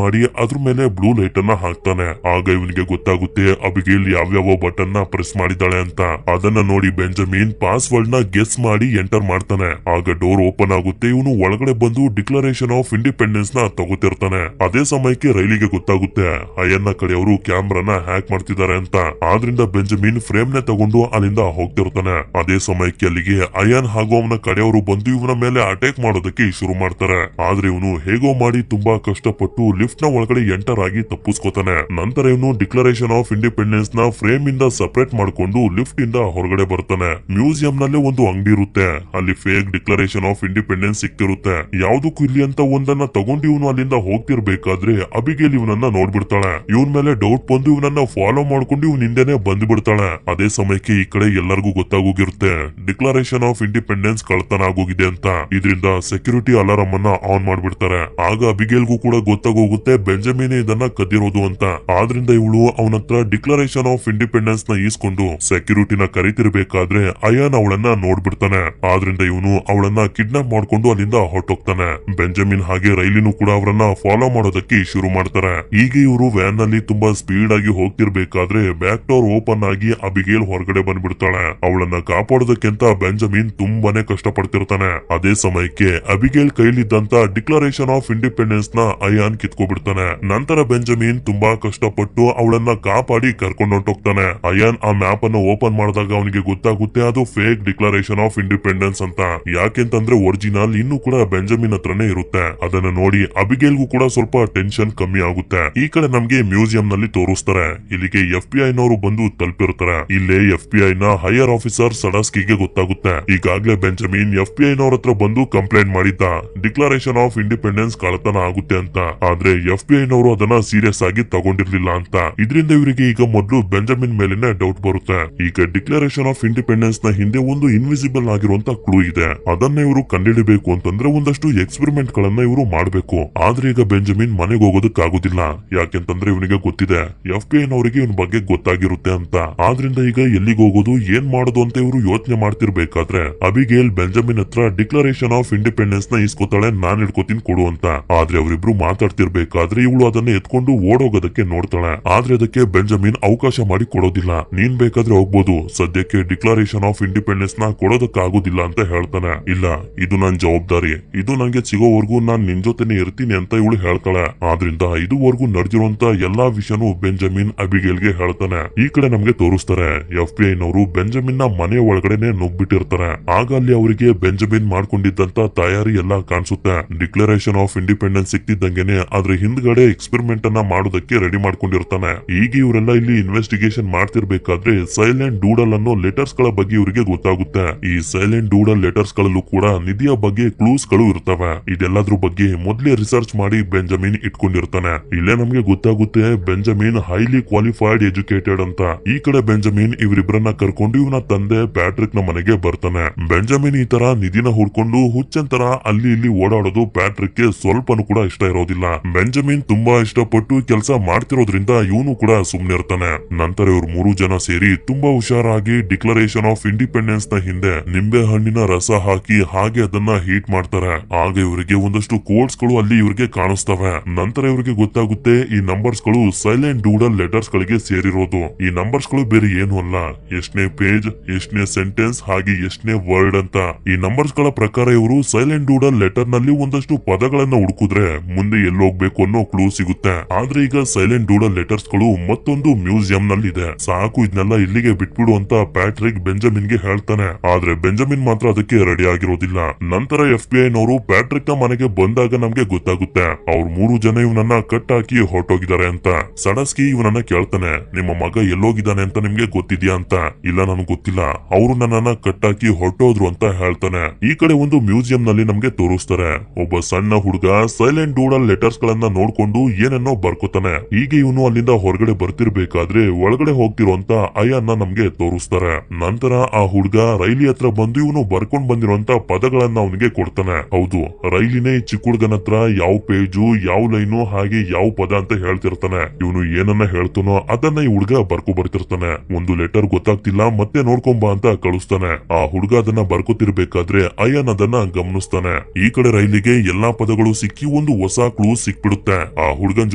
ಮಾಡಿ ಅದ್ರ ಮೇಲೆ ಬ್ಲೂ ಲೈಟ್ ಅನ್ನ ಹಾಕ್ತಾನೆ. ಆಗ ಇವನಿಗೆ ಗೊತ್ತಾಗುತ್ತೆ ಅಬಿಗೇಲ್ ಯಾವ್ಯಾವ ಬಟನ್ ನ ಪ್ರೆಸ್ ಮಾಡಿದ್ದಾಳೆ ಅಂತ. ಅದನ್ನ ನೋಡಿ ಬೆಂಜಮಿನ್ ಪಾಸ್ವರ್ಡ್ ನ ಗೆಸ್ ಮಾಡಿ ಎಂಟರ್ ಮಾಡ್ತಾನೆ. ಆಗ ಡೋರ್ ಓಪನ್ ಆಗುತ್ತೆ. ಇವನು ಒಳಗಡೆ ಬಂದು ಡಿಕ್ಲರೇಷನ್ ಆಫ್ ಇಂಡಿಪೆಂಡೆನ್ಸ್ ನ ತಗೋತಿರ್ತಾನೆ. ಅದೇ ಸಮಯಕ್ಕೆ ರೈಲಿಗೆ ಗೊತ್ತಾಗುತ್ತೆ ಅಯನ್ನ ಕಡೆಯವರು ಕ್ಯಾಮ್ರಾನ ಹ್ಯಾಕ್ ಮಾಡ್ತಿದ್ದಾರೆ ಅಂತ. ಆದ್ರಿಂದ ಬೆಂಜಮಿನ್ ಫ್ರೇಮ್ ನ ತಗೊಂಡು ಅಲ್ಲಿಂದ ಹೋಗ್ತಿರ್ತಾನೆ. ಅದೇ ಸಮಯಕ್ಕೆ ಅಲ್ಲಿಗೆ ಅಯಾನ್ ಹಾಗೂ ಅವನ ಕಡೆಯವರು ಬಂದು ಇವನ ಮೇಲೆ ಅಟ್ಯಾಕ್ ಮಾಡೋದಕ್ಕೆ ಶುರು ಮಾಡ್ತಾರೆ. ಆದ್ರೆ ಇವನು ಹೇಗೋ ಮಾಡಿ ತುಂಬಾ ಕಷ್ಟಪಟ್ಟು ಲಿಫ್ಟ್ ನ ಒಳಗಡೆ ಎಂಟರ್ ಆಗಿ ತಪ್ಪಿಸ್ಕೋತಾನೆ. ನಂತರ ಇವನು ಡಿಕ್ಲರೇಷನ್ ಆಫ್ ಇಂಡಿಪೆಂಡೆನ್ಸ್ ನ ಫ್ರೇಮ್ ಇಂದ ಸಪರೇಟ್ ಮಾಡ್ಕೊಂಡು ಲಿಫ್ಟ್ ಇಂದ ಹೊರಗಡೆ ಬರ್ತಾನೆ. ಮ್ಯೂಸಿಯಂ ನಲ್ಲಿ ಒಂದು ಅಂಗಡಿ ಇರುತ್ತೆ. ಅಲ್ಲಿ ಫೇಕ್ ಡಿಕ್ಲರೇಷನ್ ಆಫ್ ಇಂಡಿಪೆಂಡೆನ್ಸ್ ಸಿಕ್ತಿರುತ್ತೆ. ಯಾವ್ದಕ್ಕೂ ಇಲ್ಲಿ ಅಂತ ಒಂದನ್ನ ತಗೊಂಡು ಇವನು ಅಲ್ಲಿಂದ ಹೋಗ್ತಿರ್ಬೇಕಾದ್ರೆ ಅಬಿಗೇಲ್ ಇವನನ್ನ ನೋಡ್ಬಿಡ್ತಾಳೆ. ಇವನ್ ಮೇಲೆ ಡೌಟ್ ಬಂದು ಇವನನ್ನ ಫಾಲೋ ಮಾಡ್ಕೊಂಡು ಇವನ್ ಹಿಂದೆನೆ ಬಂದ್ಬಿಡ್ತಾಳೆ. ಅದೇ ಸಮಯಕ್ಕೆ ಈ ಕಡೆ ಎಲ್ಲರಿಗೂ ಗೊತ್ತಾಗೋಗಿರುತ್ತೆ ಡಿಕ್ಲರೇಷನ್ ಆಫ್ ಇಂಡಿಪೆಂಡೆನ್ಸ್ ಕಳ್ತನ ಆಗೋಗಿದೆ ಅಂತ. ಇದರಿಂದ ಸೆಕ್ಯೂರಿಟಿ ಅಲಾರಂ ಅನ್ನ ಆನ್ ಮಾಡ್ಬಿಡ್ತಾರೆ. ಆಗ ಅಬಿಗೇಲ್ಗೂ ಕೂಡ ಗೊತ್ತಾಗೋಗುತ್ತೆ ಬೆಂಜಮಿನ್ ಇದನ್ನ ಕದ್ದಿರೋದು ಅಂತ. ಆದ್ರಿಂದ ಇವಳು ಅವನತ್ರ ಡಿಕ್ಲರೇಷನ್ ಆಫ್ ಇಂಡಿಪೆಂಡೆನ್ಸ್ ನ ಈಸ್ಕೊಂಡು ಸೆಕ್ಯೂರಿಟಿನ ಕರಿತಿರ್ಬೇಕಾದ್ರೆ ಅಯಾನ್ ಅವಳನ್ನ ನೋಡ್ಬಿಡ್ತಾನೆ. ಆದ್ರಿಂದ ಇವನು ಅವಳನ್ನ ಕಿಡ್ನಾಪ್ ಮಾಡ್ಕೊಂಡು ಅಲ್ಲಿಂದ ಹೊರಟೋಗ್ತಾನೆ. ಬೆಂಜಮಿನ್ ಹಾಗೆ ರೈಲಿನೂ ಕೂಡ ಅವರನ್ನ ಫಾಲೋ ಮಾಡೋದಕ್ಕೆ ಶುರು ಮಾಡ್ತಾರೆ. ಈಗ ಇವರು ವ್ಯಾನ್ ನಲ್ಲಿ ತುಂಬಾ ಸ್ಪೀಡ್ ಆಗಿ ಹೋಗ್ತಿರ್ಬೇಕಾದ್ರೆ ಬ್ಯಾಕ್ ಡೋರ್ ಓಪನ್ ಆಗಿ ಅಬಿಗೇಲ್ ಹೊರಗಡೆ ಬಂದ್ಬಿಡ್ತಾಳೆ. ಅವಳನ್ನ ಕಾಪಾಡೋದಕ್ಕೆ ಅಂತ ಬೆಂಜಮಿನ್ ತುಂಬಾನೇ ಕಷ್ಟ ಪಡ್ತಿರ್ತಾನೆ. ಅದೇ ಸಮಯಕ್ಕೆ ಅಬಿಗೇಲ್ ಕೈಲಿದ್ದಂತ ಡಿಕ್ಲರೇಷನ್ ಆಫ್ ಇಂಡಿಪೆಂಡೆನ್ಸ್ ನ ಅಯಾನ್ ಕಿತ್ಕೊಬಿಡ್ತಾನೆ. ನಂತರ ಬೆಂಜಮಿನ್ ತುಂಬಾ ಕಷ್ಟಪಟ್ಟು ಅವಳನ್ನ ಕಾಪಾಡಿ ಕರ್ಕೊಂಡು ಹೊಂಟೋಗ್ತಾನೆ. ಅಯಾನ್ ಆ ಮ್ಯಾಪ್ ಅನ್ನು ಓಪನ್ ಮಾಡಿದಾಗ ಅವನಿಗೆ ಗೊತ್ತಾಗುತ್ತೆ ಅದು ಫೇಕ್ ಡಿಕ್ಲರೇಷನ್ ಆಫ್ ಇಂಡಿಪೆಂಡೆನ್ಸ್ ಅಂತ. ಯಾಕೆಂತಂದ್ರೆ ಒರಿಜಿನಲ್ ಇನ್ನೂ ಕೂಡ ಬೆಂಜಮಿನ್ ಹತ್ರನೇ ಇರುತ್ತೆ. ಅದನ್ನ ನೋಡಿ ಅಬಿಗೇಲ್ಗೂ ಕೂಡ ಸ್ವಲ್ಪ ಟೆನ್ಷನ್ ಕಮ್ಮಿ ಆಗುತ್ತೆ. ಈ ಕಡೆ ನಮ್ಗೆ ಮ್ಯೂಸಿಯಂ ನಲ್ಲಿ ತೋರಿಸ್ತಾರೆ. ಇಲ್ಲಿಗೆ FBI ನವರು ಬಂದು ತಲುಪಿರ್ತಾರೆ. ಇಲ್ಲೇ FBI ನ ಹೈಯರ್ ಆಫೀಸರ್ ಸಡಸ್ಕಿಗೆ ಗೊತ್ತಾಗುತ್ತೆ ಈಗಾಗ್ಲೇ ಬೆಂಜಮಿನ್ FBI ನವರ ಹತ್ರ ಬಂದು ಕಂಪ್ಲೇಂಟ್ ಮಾಡಿದ್ದ ಡಿಕ್ಲರೇಷನ್ ಆಫ್ ಇಂಡಿಪೆಂಡೆನ್ಸ್ ಕಳ್ಳತನ ಆಗುತ್ತೆ ಅಂತ. ಆದ್ರೆ FBI ನವರು ಅದನ್ನ ಸೀರಿಯಸ್ ಆಗಿ ತಗೊಂಡಿರ್ಲಿಲ್ಲ ಅಂತ. ಇದರಿಂದ ಇವರಿಗೆ ಈಗ ಮೊದಲು ಬೆಂಜಮಿನ್ ಮೇಲಿನ ಡೌಟ್ ಬರುತ್ತೆ. ಈಗ ಡಿಕ್ಲರೇಷನ್ ಆಫ್ ಇಂಡಿಪೆಂಡೆನ್ಸ್ ನ ಹಿಂದೆ ಒಂದು ಇನ್ವಿಸಿಬಲ್ ಆಗಿರುವಂತ ಕ್ಲೂ ಇದೆ. ಅದನ್ನ ಇವರು ಕಂಡುಹಿಡಬೇಕು ಅಂತಂದ್ರೆ ಒಂದಷ್ಟು ಎಕ್ಸ್ಪೆರಿಮೆಂಟ್ ಗಳನ್ನ ಇವರು ಮಾಡಬೇಕು. ಆದ್ರೆ ಈಗ ಬೆಂಜಮಿನ್ ಮನೆಗೆ ಹೋಗೋದಕ್ಕಾಗುದಿಲ್ಲ. ಯಾಕೆಂತಂದ್ರೆ ಇವನಿಗೆ ಗೊತ್ತಿದೆ FBI ನವರಿಗೆ ಇವನ್ ಬಗ್ಗೆ ಗೊತ್ತಾಗಿರುತ್ತೆ ಅಂತ. ಆದ್ರಿಂದ ಈಗ ಎಲ್ಲಿಗೆ ಹೋಗೋದು ಏನ್ ಮಾಡೋದು ಅಂತ ಇವರು ಯೋಚನೆ ಮಾಡ್ತಿರ್ಬೇಕಾದ್ರೆ ಅಬಿಗೇಲ್ ಬೆಂಜಮಿನ್ ಹತ್ರ ಡಿಕ್ಲರೇಷನ್ ಆಫ್ ಇಂಡಿಪೆಂಡೆನ್ಸ್ ನ ಇಸ್ಕೊತಾಳೆ, ನಾನ್ ಹಿಡ್ಕೋತೀನಿ ಕೊಡು ಅಂತ. ಆದ್ರೆ ಅವರಿಬ್ರು ಮಾತಾಡ್ತಿರ್ಬೇಕಾದ್ರೆ ಇವಳು ಅದನ್ನ ಎತ್ಕೊಂಡು ಓಡೋಗೋದಕ್ಕೆ ನೋಡ್ತಾಳೆ. ಆದ್ರೆ ಅದಕ್ಕೆ ಬೆಂಜಮಿನ್ ಅವಕಾಶ ಮಾಡಿ ಕೊಡೋದಿಲ್ಲ. ನೀನ್ ಬೇಕಾದ್ರೆ ಹೋಗ್ಬೋದು, ಸದ್ಯಕ್ಕೆ ಡಿಕ್ಲರೇಷನ್ ಆಫ್ ಇಂಡಿಪೆಂಡೆನ್ಸ್ ನ ಕೊಡೋದಕ್ಕಾಗೋದಿಲ್ಲ ಅಂತ ಹೇಳ್ತಾನೆ. ಇಲ್ಲ, ಇದು ನನ್ ಜವಾಬ್ದಾರಿ, ಇದು ನಂಗೆ ಸಿಗೋವರೆಗೂ ನಾನ್ ನಿನ್ ಜೊತೆನೆ ಇರ್ತೀನಿ ಅಂತ ಇವಳು ಹೇಳ್ತಾಳೆ. ಆದ್ರಿಂದ ಇದುವರೆಗೂ ನಡೆದಿರುವಂತ ಎಲ್ಲಾ ವಿಷಯನೂ ಬೆಂಜಮಿನ್ ಅಬಿಗೇಲ್ಗೆ ಹೇಳ್ತಾನೆ. ಈ ಕಡೆ ನಮ್ಗೆ ತೋರಿಸ್ತಾರೆ FBI ನವರು ಬೆಂಜಮಿನ್ ನ ಮನೆ ಒಳಗಡೆನೆ ನುಗ್ಬಿಟ್ಟಿರ್ತಾರೆ. ಆಗ ಅಲ್ಲಿ ಅವರಿಗೆ ಬೆಂಜಮಿನ್ ಮಾಡ್ಕೊಂಡಿದ್ದಂತ ತಯಾರಿ ಎಲ್ಲಾ ಕಾಣಿಸುತ್ತೆ. ಡಿಕ್ಲರೇಷನ್ ಆಫ್ ಇಂಡಿಪೆಂಡೆನ್ಸ್ ಸಿಕ್ತಿದ್ದಂಗೆನೆ ಅದ್ರ ಹಿಂದ್ಗಡೆ ಎಕ್ಸ್ಪೆರಿಮೆಂಟ್ ಅನ್ನ ಮಾಡೋದಕ್ಕೆ ರೆಡಿ ಮಾಡ್ಕೊಂಡಿರ್ತಾನೆ. ಈಗ ಇವರೆಲ್ಲ ಇಲ್ಲಿ ಇನ್ವೆಸ್ಟಿಗೇಷನ್ ಮಾಡ್ತಿರ್ಬೇಕಾದ್ರೆ ಸೈಲೆಂಟ್ ಡೂಡಲ್ ಅನ್ನೋ ಲೆಟರ್ಸ್ ಗಳ ಬಗ್ಗೆ ಇವರಿಗೆ ಗೊತ್ತಾಗುತ್ತೆ. ಈ ಸೈಲೆಂಟ್ ಡೂಡಲ್ ಲೆಟರ್ಸ್ ಗಳಲ್ಲೂ ಕೂಡ ನಿಧಿಯ ಬಗ್ಗೆ ಕ್ಲೂಸ್ ಗಳು ಇರ್ತವೆ. ಇದೆಲ್ಲದ್ರ ಬಗ್ಗೆ ಮೊದಲೇ ರಿಸರ್ಚ್ ಮಾಡಿ ಬೆಂಜಮಿನ್ ಇಟ್ಕೊಂಡಿರ್ತಾನೆ. ಇಲ್ಲೇ ನಮ್ಗೆ ಗೊತ್ತಾಗುತ್ತೆ ಬೆಂಜಮಿನ್ ಹೈಲಿ ಕ್ವಾಲಿಫೈಡ್ ಎಜುಕೇಟೆಡ್ ಅಂತ. ಈ ಕಡೆ ಬೆಂಜಮಿನ್ ಇವರಿಬ್ಬರನ್ನ ಕರ್ಕೊಂಡು ಇವನ ತಂದೆ ಪ್ಯಾಟ್ರಿಕ್ ನ ಮನೆಗೆ ಬರ್ತಾನೆ. ಬೆಂಜಮಿನ್ ಈ ತರ ನಿಧಿನ ಹುಡ್ಕೊಂಡು ಹುಚ್ಚಂತರ ಅಲ್ಲಿ ಇಲ್ಲಿ ಓಡಾಡೋದು ಪ್ಯಾಟ್ರಿಕ್ ಗೆ ಸ್ವಲ್ಪನೂ ಕೂಡ ಇಷ್ಟ ಇರೋದಿಲ್ಲ. ಬೆಂಜಮಿನ್ ತುಂಬಾ ಇಷ್ಟಪಟ್ಟು ಕೆಲಸ ಮಾಡ್ತಿರೋದ್ರಿಂದ ಇವನು ಕೂಡ ಸುಮ್ನೆ ಇರ್ತಾನೆ. ನಂತರ ಇವ್ರು 3 ಜನ ಸೇರಿ ತುಂಬಾ ಹುಷಾರಾಗಿ ಡಿಕ್ಲರೇಷನ್ ಆಫ್ ಇಂಡಿಪೆಂಡೆನ್ಸ್ ನ ಹಿಂದೆ ನಿಂಬೆ ಹಣ್ಣಿನ ರಸ ಹಾಕಿ ಹಾಗೆ ಅದನ್ನ ಹೀಟ್ ಮಾಡ್ತಾರೆ. ಆಗ ಇವರಿಗೆ ಒಂದಷ್ಟು ಕೋಡ್ಸ್ ಗಳು ಅಲ್ಲಿ ಇವ್ರಿಗೆ ಕಾಣಿಸ್ತವೆ. ನಂತರ ಇವ್ರಿಗೆ ಗೊತ್ತಾಗುತ್ತೆ ಈ ನಂಬರ್ಸ್ ಗಳು ಸೈಲೆಂಟ್ ಡೂಡಲ್ ಲೆಟರ್ಸ್ ಗಳಿಗೆ ಸೇರಿರೋದು. ಈ ನಂಬರ್ಸ್ ಗಳು ಬೇರೆ ಏನು ಅಲ್ಲ, ಎಷ್ಟನೇ ಪೇಜ್, ಎಷ್ಟನೇ ಸೆಂಟೆನ್ಸ್ ಹಾಗೆ ಎಷ್ಟನೇ ವರ್ಡ್ ಅಂತ. ಈ ನಂಬರ್ಸ್ ಗಳ ಪ್ರಕಾರ ಇವರು ಸೈಲೆಂಟ್ ಡೂಡಲ್ ಲೆಟರ್ ನಲ್ಲಿ ಒಂದಷ್ಟು ಪದಗಳನ್ನ ಹುಡುಕಿದ್ರೆ ಮುಂದೆ ಎಲ್ಲಿ ಹೋಗ್ಬೇಕು ಅನ್ನೋ ಕ್ಲೂ ಸಿಗುತ್ತೆ. ಆದ್ರೆ ಈಗ ಸೈಲೆಂಟ್ ಡೂಡಲ್ ಲೆಟರ್ಸ್ ಗಳು ಮತ್ತೊಂದು ಮ್ಯೂಸಿಯಂ ನಲ್ಲಿ ಇದೆ. ಸಾಕು ಇದನ್ನೆಲ್ಲ ಇಲ್ಲಿಗೆ ಬಿಟ್ಬಿಡು ಅಂತ ಪ್ಯಾಟ್ರಿಕ್ ಬೆಂಜಮಿನ್ ಗೆ ಹೇಳ್ತಾನೆ. ಆದ್ರೆ ಬೆಂಜಮಿನ್ ಮಾತ್ರ ಅದಕ್ಕೆ ರೆಡಿ ಆಗಿರೋದಿಲ್ಲ. ನಂತರ FBI ನವರು ಪ್ಯಾಟ್ರಿಕ್ ನ ಮನೆಗೆ ಬಂದಾಗ ನಮ್ಗೆ ಗೊತ್ತಾಗುತ್ತೆ ಅವ್ರು 3 ಜನ ಇವನನ್ನ ಕಟ್ ಹಾಕಿ ಹೊರಟೋಗಿದ್ದಾರೆ ಅಂತ. ಸಡಸ್ಕಿ ಇವನನ್ನ ಕೇಳ್ತಾನೆ, ನಿಮ್ಮ ಮಗ ಎಲ್ಲೋಗಿದ್ದಾನೆ ಅಂತ ನಿಮ್ಗೆ ಗೊತ್ತಿದ್ಯಾ ಅಂತ. ಇಲ್ಲ, ನನಗೆ ಗೊತ್ತಿಲ್ಲ, ಅವರು ನನ್ನನ್ನ ಕಟ್ ಹಾಕಿ ಹೊರಟೋದ್ರು ಅಂತ ಹೇಳ್ತಾನೆ. ಈ ಕಡೆ ಒಂದು ಮ್ಯೂಸಿಯಂ ನಲ್ಲಿ ನಮ್ಗೆ ತೋರಿಸ್ತಾರೆ ಒಬ್ಬ ಸಣ್ಣ ಹುಡುಗ ಸೈಲೆಂಟ್ ಡೂಡಲ್ ಲೆಟರ್ಸ್ ಗಳನ್ನ ನೋಡ್ಕೊಂಡು ಏನನ್ನೋ ಬರ್ಕೋತಾನೆ. ಹೀಗೆ ಇವನು ಅಲ್ಲಿಂದ ಹೊರಗಡೆ ಬರ್ತಿರ್ಬೇಕಾದ್ರೆ ಒಳಗಡೆ ಹೋಗ್ತಿರುವಂತ ಅಯಾನ್ನ ನಮ್ಗೆ ತೋರಿಸ್ತಾರೆ. ನಂತರ ಆ ಹುಡುಗ ರೈಲಿ ಹತ್ರ ಬಂದು ಇವನು ಬರ್ಕೊಂಡ್ ಬಂದಿರುವಂತ ಪದಗಳನ್ನ ಅವನಿಗೆ ಕೊಡ್ತಾನೆ. ಹೌದು, ರೈಲಿನೇ ಈ ಚಿಕ್ಕ ಹುಡುಗನ ಹತ್ರ ಯಾವ ಪೇಜು, ಯಾವ ಲೈನು, ಹಾಗೆ ಯಾವ ಪದ ಅಂತ ಹೇಳ್ತಿರ್ತಾನೆ. ಇವನು ಏನನ್ನ ಹೇಳ್ತಾನೋ ಅದನ್ನ ಈ ಹುಡುಗ ಬರ್ಕೊ ಬರ್ತಿರ್ತಾನೆ. ಒಂದು ಲೆಟರ್ ಗೊತ್ತಾಗ್ತಿಲ್ಲ, ಮತ್ತೆ ನೋಡ್ಕೊಂಬ ಅಂತ ಕಳಿಸ್ತಾನೆ. ಆ ಹುಡುಗ ಅದನ್ನ ಬರ್ಕೋತಿರ್ಬೇಕಾದ್ರೆ ಅಯಾನ್ ಅದನ್ನ ಗಮನಿಸ್ತಾನೆ. ಈ ಕಡೆ ರೈಲಿಗೆ ಎಲ್ಲಾ ಪದಗಳು ಸಿಕ್ಕಿ ಒಂದು ಹೊಸ ಕ್ಲೂ ಸಿಕ್ಬಿಡುತ್ತೆ. ಆ ಹುಡುಗನ್